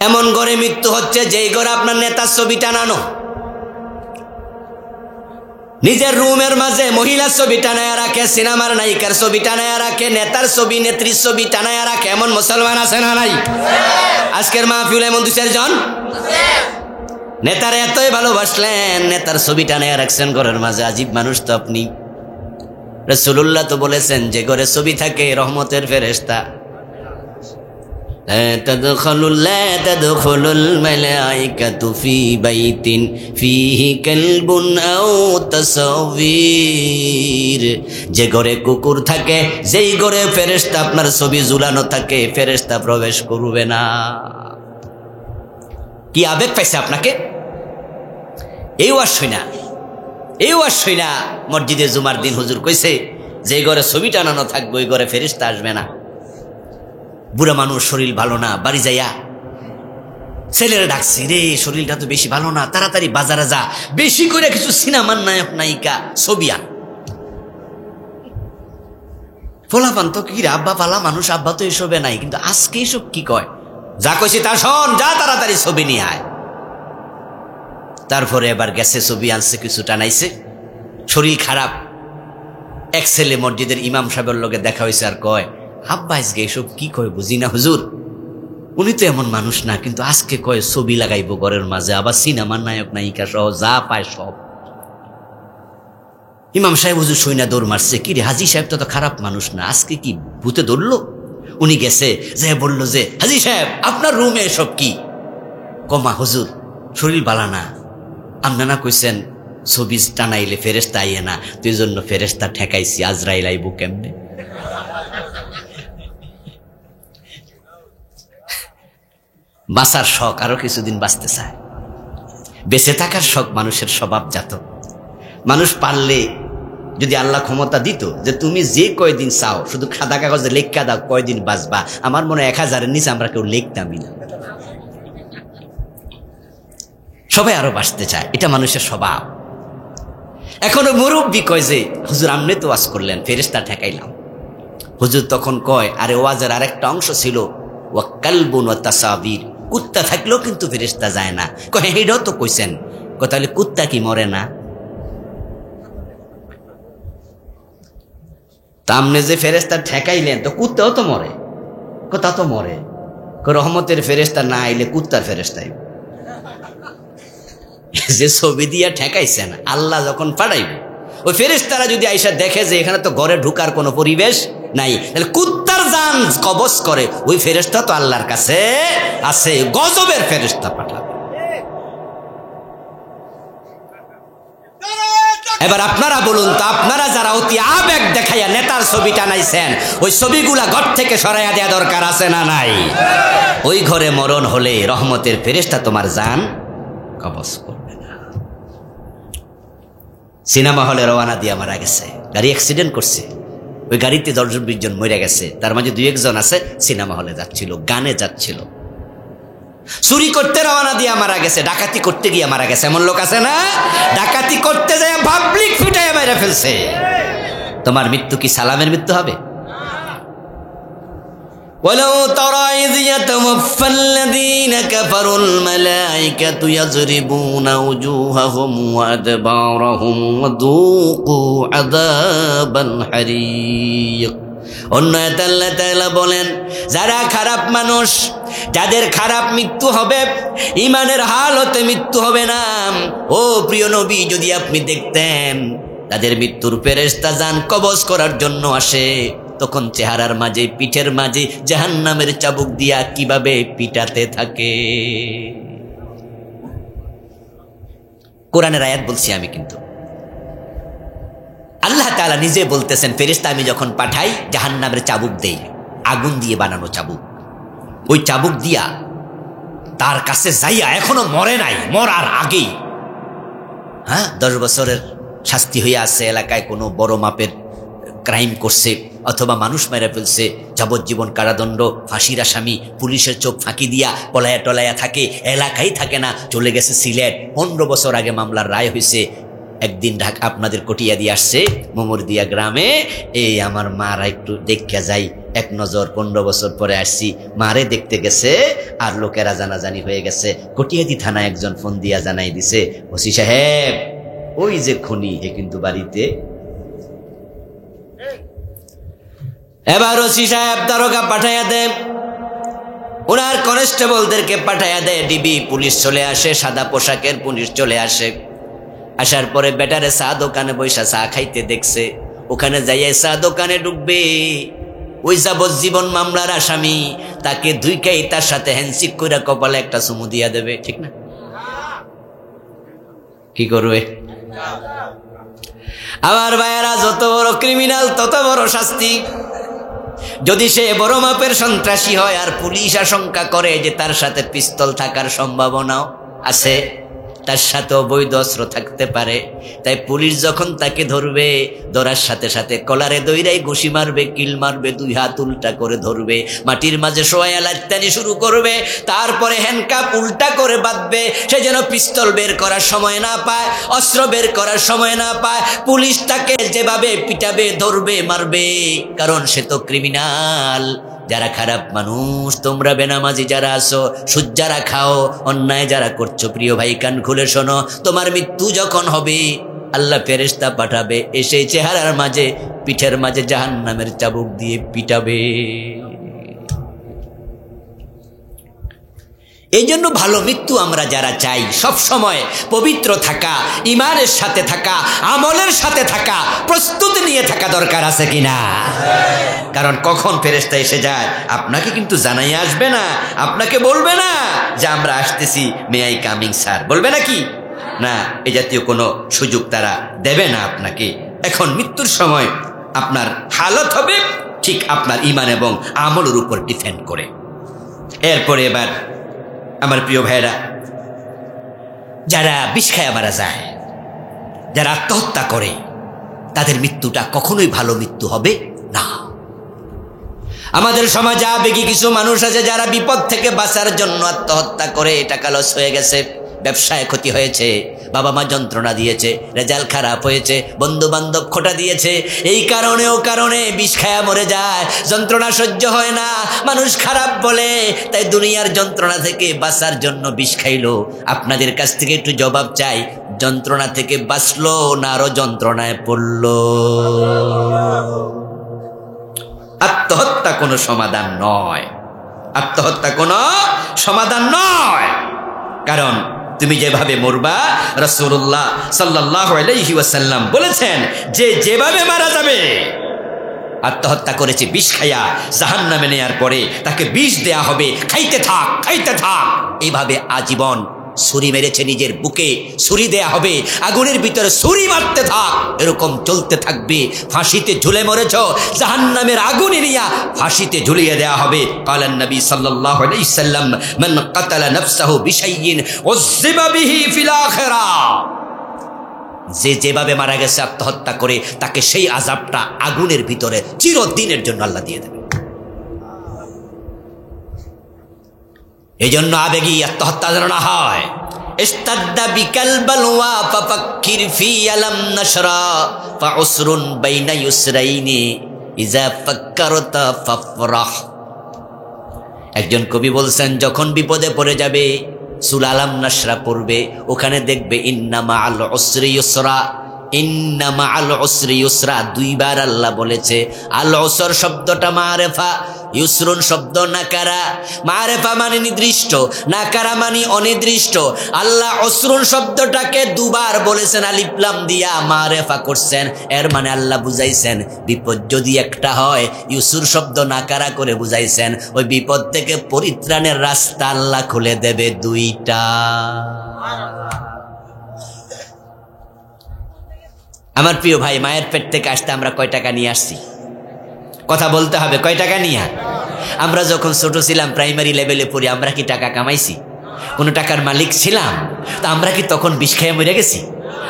এমন ঘরে মৃত্যু হচ্ছে যেই ঘরে আপনার নেতার ছবি টানানো, নিজের রুমের মাঝে মহিলার ছবি টানায়া রাখে, সিনেমার নায়িকার ছবি টানায়া রাখে, নেতার ছবি নেত্রীর ছবি টানায়া রাখে, এমন মুসলমান আছে না নাই? আজকের মাহফিল এমন 2-4 জন নেতার এতই ভালোবাসলেন, নেতার ছবি টানায়া রাখছেন ঘরের মাঝে। আজীব মানুষ তো আপনি। রাসূলুল্লাহ তো বলেছেন, যে ঘরে ছবি থাকে রহমতের ফেরেশতা। লা তাদখুলুল মালাইকাতু ফি বাইতিন ফিহি কালবুন আও তাসাওয়ির। যে ঘরে কুকুর থাকে, যেই ঘরে ফেরেশতা আপনার ছবি ঝুলানো থাকে, ফেরেশতা প্রবেশ করবে না। কি আবেগ পাইছে আপনাকে? এই ওয়াজ শুনা মসজিদে জুমার দিন হুজুর কইছে, যে ঘরে ছবি টানানো থাকবে ওই ঘরে ফেরেশতা আসবে না। বুড়া মানুষ, শরীর ভালো না, বাড়ি যাইয়া ছেলেরা ডাকছে, রে শরীরটা তো বেশি ভালো না, তাড়াতাড়ি বাজারে যা, বেশি করে কিছু সিনেমার নায়ক নায়িকা ছবি আন। ফলাফান তো কি, আব্বা পালা মানুষ, আব্বা তো এসবে নাই, কিন্তু আজকে এসব কি কয়? যা কইছি তা শোন, যা তাড়াতাড়ি ছবি নিয়ে আয়। তারপরে এবার গেছে, ছবি আনছে, কিছু টানাইছে, শরীর খারাপ। এক ছেলে মসজিদের ইমাম সাহেবের লগে দেখা হয়েছে, আর কয়, আব্বা আজকে এসব কি কয় বুঝি না হুজুর, উনি তো এমন মানুষ না, কিন্তু আজকে কয় ছবি লাগাইবো ঘরের মাঝে, আবার সিনেমার নায়ক নায়িকা সহ যা পায় সব। ইমাম সাহেব হুজুর শুই না দৌড় মারছে, কি রে হাজি সাহেব তো খারাপ মানুষ না, আজকে কি ভূতে ধরলো? উনি গেছে, যে বললো যে হাজি সাহেব আপনার রুমে এসব কি? কমা হুজুর শরীর বালা না, আপনারা কইছেন ছবি টানাইলে ফেরেশতা আইয়ে না, তুই জন্য ফেরেশতা ঠেকাইছি, আজরাইল আইবো কেমনে? বাঁচার শখ, আরো কিছুদিন বাঁচতে চায়, বেঁচে থাকার শখ মানুষের স্বভাবজাত। মানুষ পারলে, যদি আল্লাহ ক্ষমতা দিত যে তুমি যে কয়দিন চাও শুধু সাদা কাগজে লেখা দাও কয়দিন বাঁচবা, আমার মনে হয় 1000-এর নিচে আমরা কেউ লিখতামই না। সবাই আরো বাঁচতে চায়, এটা মানুষের স্বভাব। এখনো মুরব্বী কয় যে হুজুর আপনি তো ওয়াজ করলেন, ফেরেশতা ঠেকাইলাম। হুজুর তখন কয়, আরে ওয়াজের আরেকটা অংশ ছিল, ওয়া কালবুন ওয়া তাসাবির, কুত্তা থাকলেও কিন্তু ফেরেশতা যায় না। কয় এটাও তো কইছেন। কয় তাহলে কুত্তা কি মরে না? তামনে যে ফেরেশতা ঠেকাইলেন তো কুত্তাও তো মরে। কথা তো মরে। রহমতের ফেরেশতা না আইলে কুত্তার ফেরেশতাই। যে ছবি দিয়া ঠেকাইছেন, আল্লাহ যখন পাঠাইবে, ওই ফেরেশতারা যদি আইসা দেখে যে এখানে তো ঘরে ঢুকার কোনো পরিবেশ নাই, তাহলে কুত্তার জান কবজ করে ওই ফেরেশতা তো আল্লাহর কাছে আছে, গজবের ফেরেশতা পাঠাবে। এবার আপনারা বলুন তো, আপনারা যারা অতি আবেগ দেখাইয়া নেতার ছবি টানাইছেন, ওই ছবিগুলা ঘর থেকে সরাইয়া দেওয়া দরকার আছে না নাই? ওই ঘরে মরণ হলে রহমতের ফেরেশতা তোমার জান কবজ করবে না। সিনেমা হলে রওনা দিয়ে মারা গেছে, গাড়ি অ্যাক্সিডেন্ট করছে, ওই গাড়িতে 10-20 জন মরে গেছে, তার মাঝে 2-1 জন আছে সিনেমা হলে যাচ্ছিল, গানে যাচ্ছিল। চুরি করতে রওনা দিয়ে মারা গেছে, ডাকাতি করতে গিয়ে মারা গেছে, এমন লোক আছে না? ডাকাতি করতে যায় পাবলিক ফুটাইয়া মেরে ফেলছে। তোমার মৃত্যু কি সালামের মৃত্যু হবে? ولو ترى إذ يتوفى الذين كفروا الملائكة يضربون وجوههم وأدبارهم وذوقوا عذاب الحريق অন্য আয়াতে আল্লাহ তাআলা বলেন, যারা খারাপ মানুষ, যাদের খারাপ মৃত্যু হবে, ঈমানের হালতে মৃত্যু হবে না। ও প্রিয় নবী, যদি আপনি দেখতেন তাদের মৃত্যুর ফেরেশতা জান কবজ করার জন্য আসে, তখন চেহারার মাঝে, পিঠের মাঝে জাহান্নামের চাবুক দিয়া কিভাবে পিটাতে থাকে। কোরআনের আয়াত বলছি আমি, কিন্তু আল্লাহ তাআলা নিজে বলতেছেন, ফেরেশতা আমি যখন পাঠাই জাহান্নামের চাবুক দেই, আগুন দিয়ে বানানো চাবুক, ওই চাবুক দিয়া তার কাছে যাইয়া, এখনো মরে নাই, মরার আগেই, 10 বছরের শাস্তি হইয়া আছে, এলাকায় কোনো বড় মাপের ক্রাইম করছে অথবা মানুষ মেরে ফেলছে, যাবজ্জীবন কারাদণ্ড, ফাঁসির আসামি, পুলিশের চোখ ফাঁকি দিয়া পলায়া টলায়া থাকে, এলাকায় থাকে না, চলে গেছে সিলেট, 15 বছর আগে মামলার রায় হয়েছে। একদিন ঢাকা আপনাদের কটিয়া দিয়ে আসছে, মোমরদিয়া গ্রামে, এই আমার মারা একটু দেখা যাই, এক নজর, 15 বছর পরে আসছি, মারে দেখতে গেছে, আর লোকেরা জানাজানি হয়ে গেছে। কটিয়াদি থানায় একজন ফোন দিয়া জানাই দিছে, ওসি সাহেব ওই যে খুনি, এ কিন্তু বাড়িতে। এবার ওসি সাহেব দারোগা পাঠাইয়া দেয়, ওনার কনস্টেবলদেরকে পাঠাইয়া দেয়, ডিবি পুলিশ চলে আসে, সাদা পোশাকের পুলিশ চলে আসে। আসার পরে বেটারে চা দোকানে বৈশা চা খাইতে দেখছে, ওখানে যাইয়া চা দোকানে ঢুকবে, ওই যাবজ্জীবন মামলার আসামি, তাকে ধুইকাই তার সাথে হ্যান্ডশেক কইরা কপালে একটা চুমু দিয়া দেবে, ঠিক না? কি করবে? আমার ভাইয়েরা, যত বড় ক্রিমিনাল তত বড় শাস্তি। যদি সে বড় মাপের সন্ত্রাসী হয় আর পুলিশ আশঙ্কা করে যে তার সাথে পিস্তল থাকার সম্ভাবনাও আছে, তার সাথে অবৈধ অস্ত্র থাকতে পারে, তাই পুলিশ যখন তাকে ধরবে, ধরার সাথে সাথে কলারে দইরাই ঘুষি মারবে, কিল মারবে, 2 হাত উল্টা করে ধরবে, মাটির মাঝে শোয়ায়া লাত্তানি শুরু করবে, তারপরে হ্যান্ডকাপ উল্টা করে বাঁধবে, সে যেন পিস্তল বের করার সময় না পায়, অস্ত্র বের করার সময় না পায়। পুলিশ তাকে যেভাবে পিটাবে, ধরবে, মারবে, কারণ সে তো ক্রিমিনাল। যারা খারাপ মানুষ, তোমরা বেনামাজি যারা আছো, সুদ যারা খাও, অন্যায় যারা করছো, প্রিয় ভাই কান খুলে শোনো, তোমার মৃত্যু যখন হবে আল্লাহ ফেরেশতা পাঠাবে, এসে চেহারার মাঝে, পিঠের মাঝে জাহান্নামের চাবুক দিয়ে পিটাবে। এই জন্য ভালো মৃত্যু আমরা যারা চাই, সব সময় পবিত্র থাকা, ঈমানের সাথে থাকা, আমলের সাথে থাকা, প্রস্তুতি নিয়ে থাকা দরকার আছে কিনা? কারণ কখন ফেরেশতা এসে যায় আপনাকে কিন্তু জানাই আসবে না, আপনাকে বলবে না যে আমরা আসতেছি, মে আই কামিং স্যার, বলবে নাকি? না, এই জাতীয় কোনো সুযোগ তারা দেবে না আপনাকে। এখন মৃত্যুর সময় আপনার হালত হবে ঠিক আপনার ঈমান এবং আমলের উপর ডিপেন্ড করে। এরপরে এবার আমার প্রিয় ভাইরা, যারা বিষ খায়া মারা যায়, যারা আত্মহত্যা করে, তাদের মৃত্যুটা কখনোই ভালো মৃত্যু হবে না। আমাদের সমাজে আবেগী কিছু মানুষ আছে যারা বিপদ থেকে বাঁচার জন্য আত্মহত্যা করে, টাকা লস হয়ে গেছে, ব্যবসায় ক্ষতি হয়েছে, বাবা মা যন্ত্রণা দিয়েছে, রেজাল্ট খারাপ হয়েছে, বন্ধু বান্ধব খোটা দিয়েছে, এই কারণে ও কারণে বিষ খায়া মরে যায়, যন্ত্রণা সহ্য হয় না, মানুষ খারাপ বলে, তাই দুনিয়ার যন্ত্রণা থেকে বাঁচার জন্য বিষ খাইলো। আপনাদের কাছ থেকে একটু জবাব চাই, যন্ত্রণা থেকে বাঁচলো না আরো যন্ত্রণায় পড়লো? আত্মহত্যা কোনো সমাধান নয়, আত্মহত্যা কোনো সমাধান নয়। কারণ তুমি যেভাবে মরবা, রাসূলুল্লাহ সাল্লাল্লাহু আলাইহি ওয়াসাল্লাম বলেছেন যে যেভাবে মারা যাবে, আত্মহত্যা করেছে বিষ খাইয়া, জাহান্নামে নেয়ার পরে তাকে বিষ দেয়া হবে, খাইতে থাক, খাইতে থাক, এইভাবে আজীবন। ছুরি মেরেছে নিজের বুকে, ছুরি দেয়া হবে, আগুনের ভিতরে ছুরি মারতে থাক, এরকম চলতে থাকবে। ফাঁসিতে ঝুলে মরেছ, জাহান্নামের আগুনে নিয়া ফাঁসিতে ঝুলিয়ে দেয়া হবে। কালান নবী সাল্লাল্লাহু আলাইহি সাল্লাম, মান কাতালা নাফসাহু বিশাইইন উযযিবা বিহি ফিল আখিরাহ। যে যেভাবে মারা গেছে আত্মহত্যা করে, তাকে সেই আযাবটা আগুনের ভিতরে চিরদিনের জন্য আল্লাহ দিয়ে দেবে। এই জন্য আবেগী আত্মহত্যা যেন না হয়। ইস্তাদ্দা বিকাল বালওয়া ফাফাক্কির ফি আলাম নাশরা ফাউসরুন বাইনা ইউসরাইনি ইজা ফাক্কারতা ফাফরাহ। একজন কবি বলছেন, যখন বিপদে পড়ে যাবে সূরা আলাম নাশরা পড়বে, ওখানে দেখবে ইন্না মাআল উসরি ইউসরা, ইন্না মাআল উসরি ইউসরা, দুইবার আল্লাহ বলেছে। আল উসর শব্দটা মারেফা, ইউসরুন শব্দ নাকারা। মারেফা মানে নির্দিষ্ট, নাকারা মানে অনির্দিষ্ট। আল্লাহ উসরুন শব্দটাকে দুবার বলেছেন, আলিফ লাম দিয়া মারেফা করছেন। এর মানে আল্লাহ বুঝাইছেন বিপদ যদি একটা হয়, ইউসুর শব্দ নাকারা করে বুঝাইছেন ওই বিপদ থেকে পরিত্রাণের রাস্তা আল্লাহ খুলে দেবে দুইটা। আমার প্রিয় ভাই, মায়ের পেট থেকে আসতে আমরা কয় টাকা নিয়ে আসছি? কথা বলতে হবে, কয় টাকা নিয়ে? আমরা যখন ছোট ছিলাম, প্রাইমারি লেভেলে পড়ি, আমরা কি টাকা কামাইছি? কোনো টাকার মালিক ছিলাম? তো আমরা কি তখন বিষ খেয়ে মরে গেছি,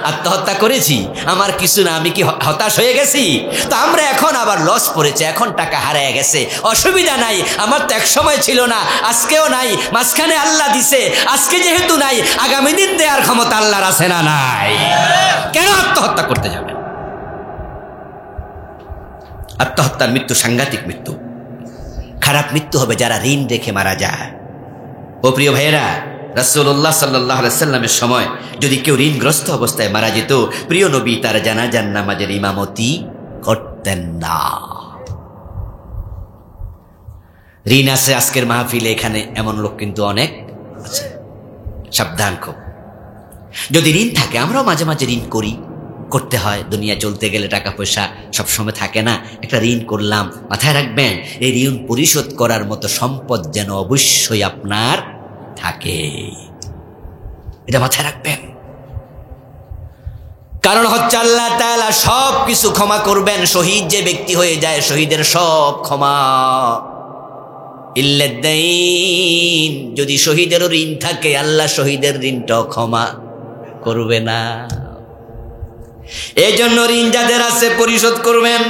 আত্মহত্যা করেছি? আমার কিছু না, আমি কি হতাশ হয়ে গেছি? তো আমরা এখন আবার লস পড়েছে, এখন টাকা হারায় গেছে, অসুবিধা নাই। আমার তো এক সময় ছিল না, আজকেও নাই, মাঝখানে আল্লাহ দিছে। আজকে যেহেতু নাই, আগামী দিন দেওয়ার ক্ষমতা আল্লাহর আছে না নাই? কেন আত্মহত্যা করতে যাবেন? আত্মহত্যার মৃত্যু সাংঘাতিক মৃত্যু, খারাপ মৃত্যু হবে যারা ঋণ রেখে মারা যায়। ও প্রিয় ভাইয়েরা, রাসূলুল্লাহ সাল্লাল্লাহু আলাইহি সাল্লামের সময় যদি কেউ ঋণগ্রস্ত অবস্থায় মারা যেত, প্রিয় নবী তার জানাজার নামাজের ইমামতি করতেন না। ঋণ আছে আজকের মাহফিলে, এখানে এমন লোক কিন্তু অনেক আছে, সাবধান খুব। যদি ঋণ থাকে, আমরাও মাঝে মাঝে ঋণ করি, করতে হয়। দুনিয়া চলতে গেলে টাকা পয়সা সবসময় থাকে না। একটা ঋণ করলাম, মাথায় রাখবেন এই ঋণ পরিশোধ করার মতো সম্পদ যেন অবশ্যই আপনার থাকে, এটা মাথায় রাখবেন। কারণ হচ্ছে আল্লাহ তাআলা সব কিছু ক্ষমা করবেন। শহীদ যে ব্যক্তি হয়ে যায়, শহীদের সব ক্ষমা, ইল্লাদ্দাইন। যদি শহীদেরও ঋণ থাকে, আল্লাহ শহীদের ঋণটাও ক্ষমা করবে না। এই জন্য ঋণ যাদের আছে পরিশোধ করবেন।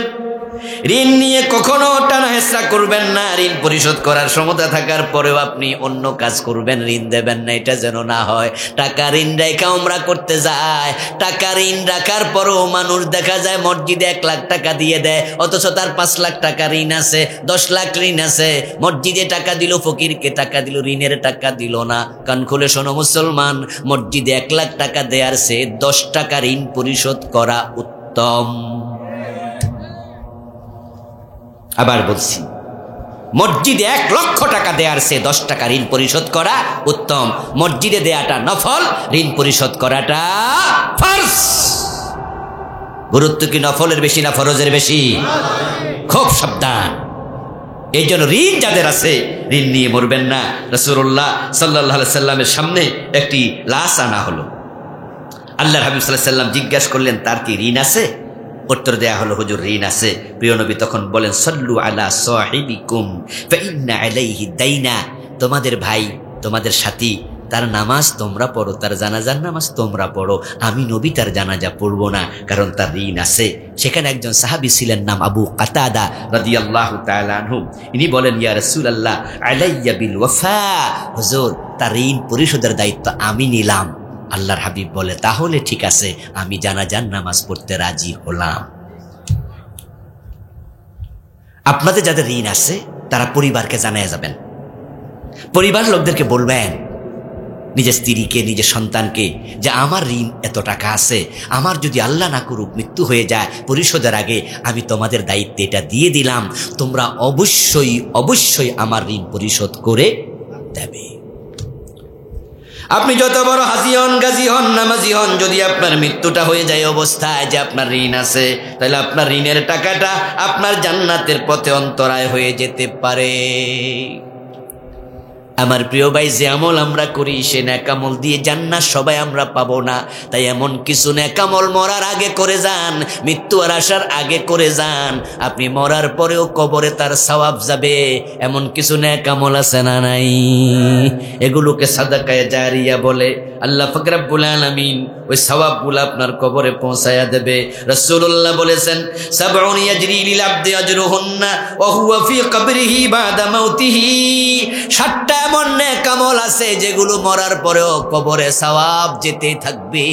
ঋণ নিয়ে কখনো টানা হেঁচড়া করবেন না। ঋণ পরিশোধ করার ক্ষমতা থাকার পরেও আপনি অন্য কাজ করবেন, ঋণ দেবেন না, এটা যেন না হয়। টাকা ঋণ রেখা উমরা করতে যায়, টাকা ঋণ রাখার পরেও মানুষ দেখা যায় মসজিদে 1 লাখ টাকা দিয়ে দেয়, অথচ তার 5 লাখ টাকা ঋণ আছে, 10 লাখ ঋণ আছে। মসজিদে টাকা দিল, ফকিরকে টাকা দিল, ঋণের টাকা দিল না। কান খুলে শোনো মুসলমান, মসজিদে 1 লাখ টাকা দেওয়ার চেয়ে 10 টাকা ঋণ পরিশোধ করা উত্তম। আবার বলছি, মসজিদে 1 লক্ষ টাকা দেওয়ার চেয়ে 10 টাকা ঋণ পরিশোধ করা উত্তম। মসজিদে দেয়াটা নফল, ঋণ পরিশোধ করাটা ফরজ। গুরুত্ব কি নফলের বেশি না ফরজের বেশি? খুব সাবধান। এই জন্য ঋণ যাদের আছে, ঋণ নিয়ে মরবেন না। রাসূলুল্লাহ সাল্লাল্লাহু আলাইহি সাল্লামের সামনে একটি লাশ আনা হলো। আল্লাহর হাবিব সাল্লাল্লাহু আলাইহি সাল্লাম জিজ্ঞাসা করলেন, তার কি ঋণ আছে? উত্তর দেয়া হলো, হুজুর ঋণ আছে। প্রিয় নবী তখন বলেন, সাল্লু আলা সাহিবিকুম ফা ইন্না আলাইহি দাইনা। তোমাদের ভাই, তোমাদের সাথী, তার নামাজ তোমরা পড়ো, তার জানাজার নামাজ তোমরা পড়ো। আমি নবী তার জানাজা পড়বো না, কারণ তার ঋণ আছে। সেখানে একজন সাহাবী ছিলেন, নাম আবু কাতাদা রাদিয়াল্লাহু তাআলা আনহু। ইনি বলেন, ইয়া রাসূলুল্লাহ আলাইয়া বিল ওয়াফা। হুজুর, তার ঋণ পরিশোধের দায়িত্ব আমি নিলাম। আল্লাহর হাবিব বলে, তাহলে ঠিক আছে, আমি জানাজার নামাজ পড়তে রাজি হলাম। আপনাদের যাদের ঋণ আছে তারা পরিবারকে জানায় যাবেন, পরিবার লোকদেরকে বলবেন, নিজের স্ত্রীকে, নিজের সন্তানকে, যে আমার ঋণ এত টাকা আছে, আমার যদি আল্লাহ না করুক মৃত্যু হয়ে যায়, পরিশোধের আগে আমি তোমাদের দায়িত্বে এটা দিয়ে দিলাম, তোমরা অবশ্যই অবশ্যই আমার ঋণ পরিশোধ করে দেবে। আপনি যত বড় হাজি হন, গাজী হন, নামাজি হন, যদি আপনার মৃত্যুটা হয়ে যায় অবস্থায় যে আপনার ঋণ আছে, তাহলে আপনার ঋণের টাকাটা আপনার জান্নাতের পথে অন্তরায় হয়ে যেতে পারে। আমার প্রিয় ভাই, যে আমল আমরা করি সে নেকামল দিয়ে জান্নাত সবাই আমরা পাবো না। তাই এমন কিছু নেকামল মরার আগে করে যান, মৃত্যু আর আসার আগে করে যান। আপনি মরার পরেও কবরে তার সওয়াব যাবে, এমন কিছু নেকামল আছে না নাই? এগুলোকে সাদাকায়ে জারিয়া বলে। আল্লাহ পাক রব্বুল আলামিন ওই সওয়াবগুলো আপনার কবরে পৌঁছায়া দেবে। রাসূলুল্লাহ বলেছেন, সাবউন ইয়াজরি লিল আবদি আজরুহুন্না ওয়া হুয়া ফি কবরিহি বাদা মাউতিহি। 60টা এমন নেকামল আছে যেগুলো মরার পরেও কবরে সওয়াব যেতেই থাকবে।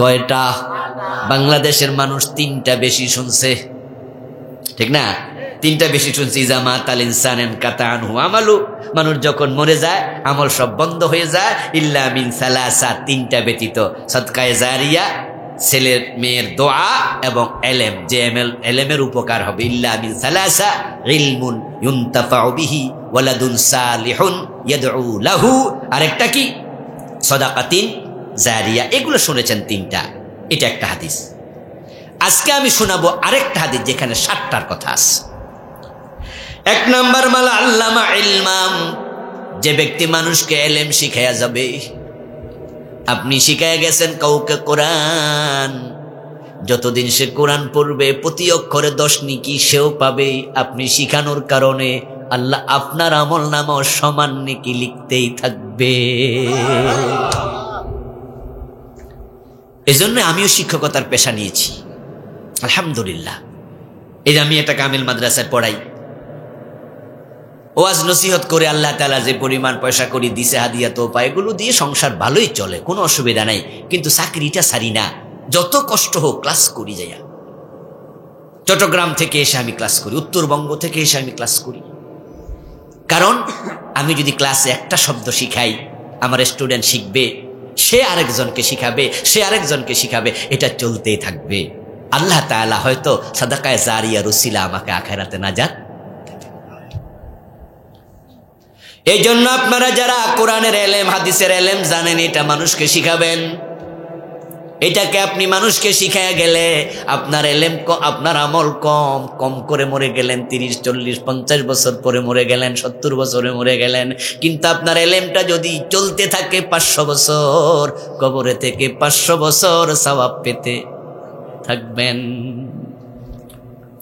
কয়টা? বাংলাদেশের মানুষ 3টা বেশি শুনছে, ঠিক না? তিনটা বেশি শুনছি, জামাত আল ইনসান কাতা আনহু আমালু, মানুষ যখন মরে যায় আমল সব বন্ধ হয়ে যায়, ইল্লা মিন সালাসা, তিনটা ব্যতীত, সদকায়ে জারিয়া, ছেলের মেয়ের দোয়া এবং এলেম, যে এলেমের উপকার হবে, ইল্লা মিন সালাসা, ইলমুন ইউনতাফাউ বিহি, ওয়ালাদুন সালিহুন ইয়াদউ লাহু, আরেকটা কি সাদাকাতিন জারিয়া। এগুলো শুনেছেন তিনটা, এটা একটা হাদিস। আজকে আমি শোনাবো আরেকটা হাদিস যেখানে 7টার কথা আছে। 1 নাম্বার, মালা আল্লামা ইলমাম, যে ব্যক্তি মানুষকে এলেম শিখাইয়া যাবে। আপনি শিখাইয়া গেছেন কাউকে কোরআন, যতদিন সে কোরআন পড়বে প্রতি অক্ষরে 10 নেকি সেও পাবে। আপনি শিখানোর কারণে আল্লাহ আপনার আমল নামাও সমান নেকি লিখতেই থাকবে। এজন্য আমিও শিক্ষকতার পেশা নিয়েছি, আলহামদুলিল্লাহ। এই যে আমি একটা কামিল মাদ্রাসায় পড়াই, ওয়াজ নসিহত করে আল্লাহ তাআলা যে পরিমাণ পয়সা করি দিছে, হাদিয়া তোপা, এগুলো দিয়ে সংসার ভালোই চলে, কোনো অসুবিধা নাই। কিন্তু চাকরিটা ছাড়ি না, যত কষ্ট হোক ক্লাস করি যাইয়া। চট্টগ্রাম থেকে এসে আমি ক্লাস করি, উত্তরবঙ্গ থেকে এসে আমি ক্লাস করি। কারণ আমি যদি ক্লাসে একটা শব্দ শিখাই, আমার স্টুডেন্ট শিখবে, সে আরেকজনকে শিখাবে, সে আরেকজনকে শিখাবে, এটা চলতেই থাকবে। আল্লাহ তাআলা হয়তো সাদাকায়ে জারিয়ার উসিলা আমাকে আখিরাতে নাজাত। এই জন্য আপনারা যারা কোরআনের এলেম, হাদিসের এলেম জানেন, এটা মানুষকে শিখাবেন। এটাকে আপনি মানুষকে শিখাইয়া গেলে আপনার এলেম, আপনার আমল কম কম করে মরে গেলেন, 30, 40, 50 বছর পরে মরে গেলেন, 70 বছরে মরে গেলেন। কিন্তু আপনার এলেমটা যদি চলতে থাকে 500 বছর, কবরে থেকে 500 বছর সওয়াব পেতে থাকবেন।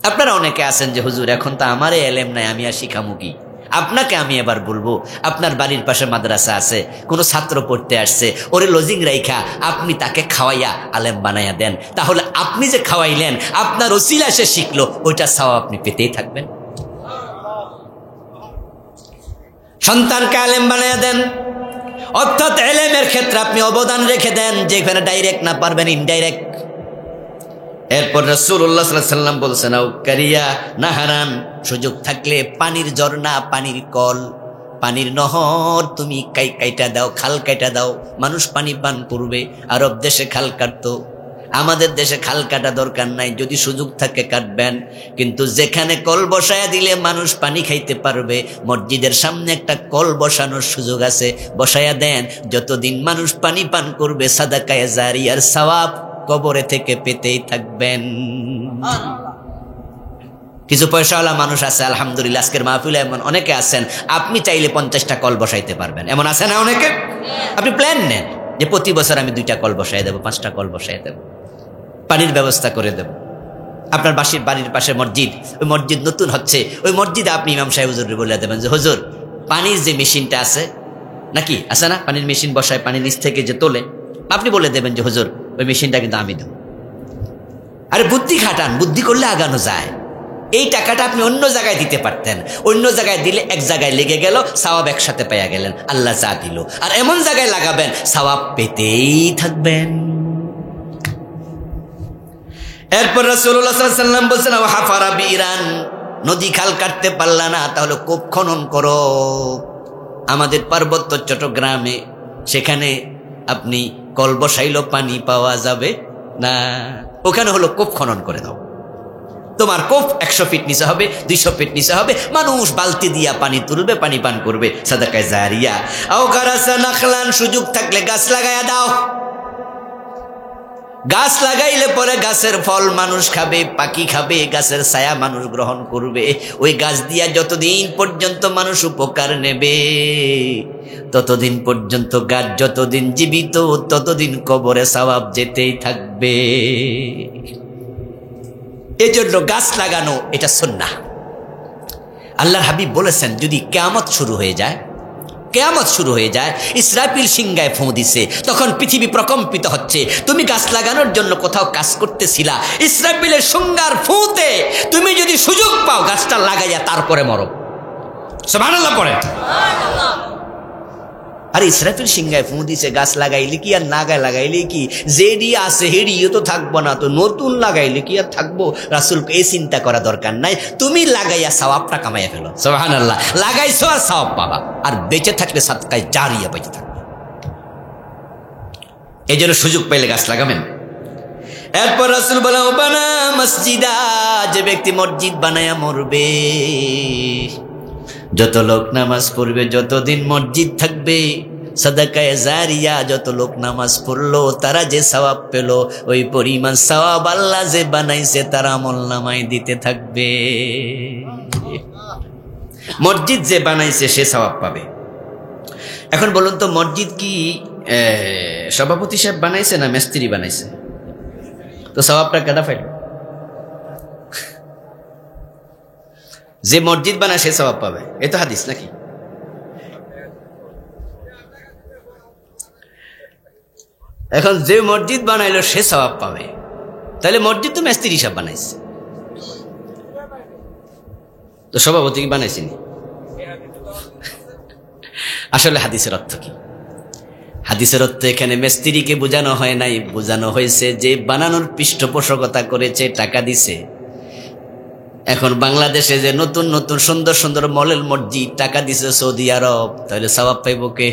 আপনারা অনেকে আছেন যে হুজুর এখন তো আমারই এলেম নাই, আমি আর শিখামু কি? আপনাকে আমি এবার বলবো, আপনার বাড়ির পাশে মাদ্রাসা আছে, কোনো ছাত্র পড়তে আসছে, ওরে লজিং রাইখা আপনি তাকে খাওয়াইয়া আলেম বানাইয়া দেন। তাহলে আপনি যে খাওয়াইলেন, আপনার ওসিলা সে শিখলো, ওইটা সওয়াব আপনি পেতেই থাকবেন। সন্তানকে আলেম বানাইয়া দেন, অর্থাৎ এলেমের ক্ষেত্রে আপনি অবদান রেখে দেন, যেখানে ডাইরেক্ট না পারবেন ইনডাইরেক্ট। এরপর রাসূলুল্লাহ সাল্লাল্লাহু আলাইহি ওয়াসাল্লাম বলছেন, আও কারিয়া নাহারান, সুযোগ থাকলে পানির ঝর্ণা, পানির কল, পানির নহর তুমি কাইটা দাও, খাল কাইটা দাও, মানুষ পানি পান করবে। আরব দেশে খাল কাটতো, আমাদের দেশে খাল কাটা দরকার নাই, যদি সুযোগ থাকে কাটবেন। কিন্তু যেখানে কল বসায়া দিলে মানুষ পানি খাইতে পারবে, মসজিদের সামনে একটা কল বসানোর সুযোগ আছে, বসায়া দেন। যতদিন মানুষ পানি পান করবে, সাদাকায়ে জারিয়ার সওয়াব কবরে থেকে পেতেই থাকবেন। কিছু পয়সাওয়ালা মানুষ আছে আলহামদুলিল্লাহ, আজকের মাহফিলে এমন অনেকে আছেন, আপনি চাইলে 50টা কল বসাইতে পারবেন, এমন আছে না অনেকে? আপনি প্ল্যান নেন যে প্রতি বছর আমি 2টা কল বসাই দেবো, 5টা কল বসাই দেবো, পানির ব্যবস্থা করে দেব। আপনার বাড়ির পাশে মসজিদ, ওই মসজিদ নতুন হচ্ছে, ওই মসজিদে আপনি ইমাম সাহেব হুজুরকে বলে দেবেন যে হুজুর পানির যে মেশিনটা আছে নাকি, আছে না পানির মেশিন বসায়, পানি নিচ থেকে যে তোলে, আপনি বলে দেবেন যে হুজুর ওই মেশিনটা কিন্তু আমি দেব। আরে বুদ্ধি খাটান, বুদ্ধি করলে আগানো যায়। এই টাকাটা আপনি অন্য জায়গায় দিতে পারতেন, অন্য জায়গায় দিলে এক জায়গায় লেগে গেল, সওয়াব একসাথে পেয়ে গেলেন, আল্লাহ যা দিল। আর এমন জায়গায় লাগাবেন সওয়াব পেতেই থাকবেন। এরপর রাসূলুল্লাহ সাল্লাল্লাহু আলাইহি ওয়াসাল্লাম বলেন, ওয়া হাফারা বিরান, নদী খাল কাটতে পারলা না, তাহলে কূপ খনন করো। আমাদের পার্বত্য চট্টগ্রামে সেখানে আপনি কল বসাইলো পানি পাওয়া যাবে না, ওখানে হলো কূপ খনন করে দাও। তোমার কূপ 100 ফিট নিচে হবে, 200 ফিট নিচে হবে, মানুষ বালতি দিয়া পানি তুলবে, পানি পান করবে, সাদাকায়ে জারিয়া। আও গারাসা নাখলান, সুযোগ থাকলে গাছ লাগাইয়া দাও। গাছ লাগাইলে পরে গাছের ফল মানুষ খাবে, পাখি খাবে, গাছের ছায়া মানুষ গ্রহণ করবে। ওই গাছ দিয়া যতদিন পর্যন্ত মানুষ উপকার নেবে, ততদিন পর্যন্ত গাছ যতদিন জীবিত, ততদিন কবরে সওয়াব যেতেই থাকবে। এজন্য গাছ লাগানো এটা সুন্নাহ। আল্লাহর হাবিব বলেছেন, যদি কিয়ামত শুরু হয়ে যায়, কিয়ামত শুরু হয়ে যায়, ইসরাফিল সিংহায় ফোঁ দিছে, তখন পৃথিবী প্রকম্পিত হচ্ছে, তুমি গাছ লাগানোর জন্য কোথাও কাজ করতেছিলা, ইসরাফিলের সংজ্ঞার ফোঁতে তুমি যদি সুযোগ পাও গাছটা লাগাইয়া তারপরে মরো। সুবহানাল্লাহ পড়ে। আর ইসরাফিল সিংহায় ফু দিছে, গাছ লাগাইলে কি আর নাগায় লাগাইলে কি, যেডি আছে হেডিও তো থাকবো না, তো নতুন লাগাইলে কি আর থাকবো? রাসূল এই চিন্তা করা দরকার নাই, তুমি লাগাইয়া সওয়াবটা কামাইয়া ফেলো। সুবহানাল্লাহ, লাগাইছো আর সওয়াব পাবা, আর বেঁচে থাকলে সাদকায়ে জারিয়া বেঁচে থাকবে। এই জন্য সুযোগ পাইলে গাছ লাগাবেন। এরপর রাসূল বলে, বানা মসজিদা, যে ব্যক্তি মসজিদ বানায়া মরবে, যত লোক নামাজ পড়বে, যতদিন মসজিদ থাকবে, সাদাকায়ে জারিয়া, যত লোক নামাজ পড়লো তারা যে সওয়াব পেল, ওই পরিমাণ সওয়াব আল্লাহ যে বানাইছে তার আমলনামায় দিতে থাকবে। মসজিদ যে বানাইছে সে সওয়াব পাবে। এখন বলুন তো, মসজিদ কি সভাপতি সাহেব বানাইছে না মিস্ত্রি বানাইছে? তো সওয়াবটা কেডা পাইল? যে মসজিদ বানায় সে সওয়াব পাবে, এ তো হাদিস নাকি? এখন যে মসজিদ বানাইলো সে সওয়াব পাবে, তাহলে মসজিদ তো মিস্ত্রি সাহেব বানাইছে, তো সভাপতি কি বানাইছেনি? আসলে হাদিসের অর্থ কি? হাদিসের অর্থ এখানে মিস্ত্রিকে বোঝানো হয় নাই, বোঝানো হয়েছে যে বানানোর পৃষ্ঠপোষকতা করেছে, টাকা দিছে। এখন বাংলাদেশে যে নতুন নতুন সুন্দর সুন্দর মডেল মসজিদ টাকা দিছে সৌদি আরব, তাহলে সওয়াব পাইব কে?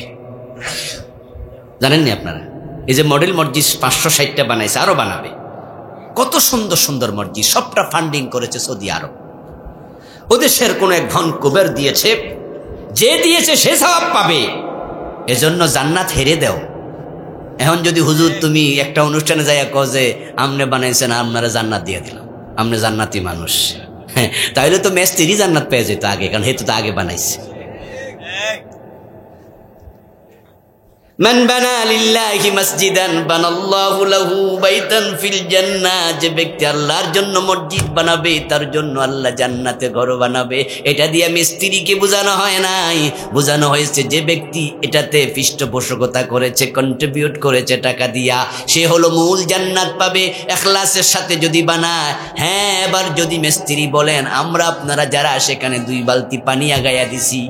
জানেননি আপনারা? এই যে মডেল মসজিদ 560টা বানাইছে, আরো বানাবে, কত সুন্দর সুন্দর মসজিদ, সবটা ফান্ডিং করেছে সৌদি আরব। ওদেশের কোন এক ধন কুবের দিয়েছে, যে দিয়েছে সে সওয়াব পাবে। এজন্য জান্নাত হেরে দাও। এখন যদি হুজুর তুমি একটা অনুষ্ঠানে যাইয়া কও যে আমনে বানাইছেন, আপনারা জান্নাত দিয়ে দিলাম, আমনে জান্নাতি মানুষ, হ্যাঁ, তাহলে তো মিস্ত্রি জান্নাত পেয়ে যেত আগে, কারণ হেতু তো আগে বানাইছে। মান বানা লিল্লাহি মসজিদান বানাল্লাহু লাহু বাইতান ফিল জান্নাহ, যে ব্যক্তি আল্লাহর জন্য মসজিদ বানাবে তার জন্য আল্লাহ জান্নাতে ঘর বানাবে। এটা দিয়ে মিস্ত্রিকে বোঝানো হয় নাই, বোঝানো হয়েছে যে ব্যক্তি এটাতে পৃষ্ঠপোষকতা করেছে, কন্ট্রিবিউট করেছে টাকা দিয়া, সে হলো মূল জান্নাত পাবে ইখলাসের সাথে যদি বানায়। হ্যাঁ, এবার যদি মিস্ত্রি বলেন আমরা আপনারা যারা সেখানে 2 বালতি পানি আগায়া দিছি,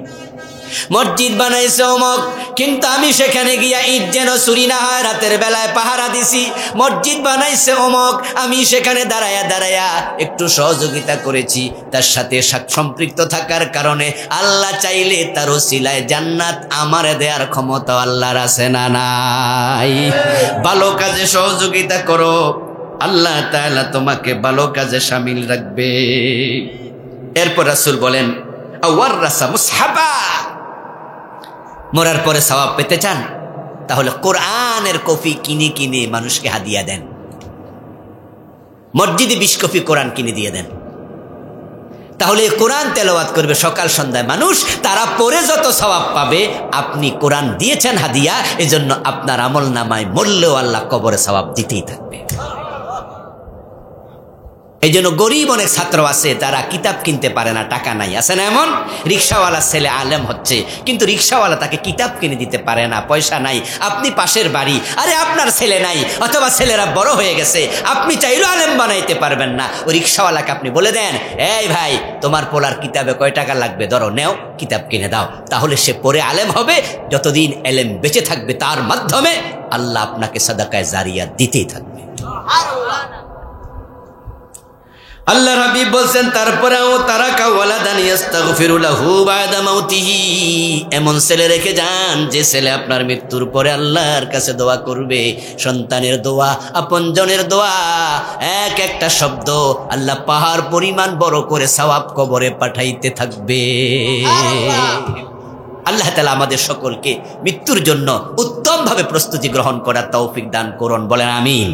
মসজিদ বানাইছে অমক, কিন্তু আমি সেখানে গিয়া ইট যেন চুরি না হয় রাতের বেলায় পাহারা দিছি। মসজিদ বানাইছে অমক, আমি সেখানে দাঁড়ায়া দাঁড়ায়া একটু সহযোগিতা করেছি, তার সাথে সম্পৃক্ত থাকার কারণে আল্লাহ চাইলে তার ওসিলায় জান্নাত আমার দেওয়ার ক্ষমতা আল্লাহর আছে না নাই? ভালো কাজে সহযোগিতা করো, আল্লাহ তাআলা তোমাকে ভালো কাজে শামিল রাখবে। এরপর রাসূল বলেন, আওয়াররাসা মুসহাবা, মরার পরে সওয়াব পেতে চান তাহলে কোরআনের কপি কিনে কিনে মানুষকে হাদিয়া দেন, মসজিদে 20 কপি কোরআন কিনে দিয়ে দেন, তাহলে কোরআন তেলাওয়াত করবে সকাল সন্ধ্যায় মানুষ, তারা পড়ে যত সওয়াব পাবে। আপনি কোরআন দিয়েছেন হাদিয়া, এজন্য আপনার আমল নামায় মরলেও আল্লাহ কবরে সওয়াব দিতেই থাকবে। এই জন্য গরিব অনেক ছাত্র আছে, তারা কিতাব কিনতে পারে না, টাকা নাই, আছে না এমন? রিক্সাওয়ালা ছেলে আলেম হচ্ছে, কিন্তু রিক্সাওয়ালা তাকে কিতাব কিনে দিতে পারে না, পয়সা নাই। আপনি পাশের বাড়ি, আরে আপনার ছেলে নাই, অথবা ছেলেরা বড় হয়ে গেছে, আপনি চাইলেও আলেম বানাইতে পারবেন না। ওই রিক্সাওয়ালাকে আপনি বলে দেন, এই ভাই তোমার পোলার কিতাবে কয় টাকা লাগবে, ধরো নেও, কিতাব কিনে দাও, তাহলে সে পড়ে আলেম হবে। যতদিন এলেম বেঁচে থাকবে তার মাধ্যমে আল্লাহ আপনাকে সাদাকায়ে জারিয়া দিতেই থাকবে। আল্লাহ হাবিব বলছেন, তারপরেও তারাকা ওয়ালাদান ইস্তাগফিরু লাহু বাদা মাউতিহি, এমন ছেলে রেখে যান যে ছেলে আপনার মৃত্যুর পরে আল্লাহর কাছে দোয়া করবে। সন্তানের দোয়া, আপনজনের দোয়া, এক একটা শব্দ আল্লাহ পাহাড় পরিমাণ বড় করে সওয়াব কবরে পাঠাইতে থাকবে। আল্লাহ তাআলা আমাদের সকলকে মৃত্যুর জন্য উত্তমভাবে প্রস্তুতি গ্রহণ করার তৌফিক দান করুন, বলেন আমিন।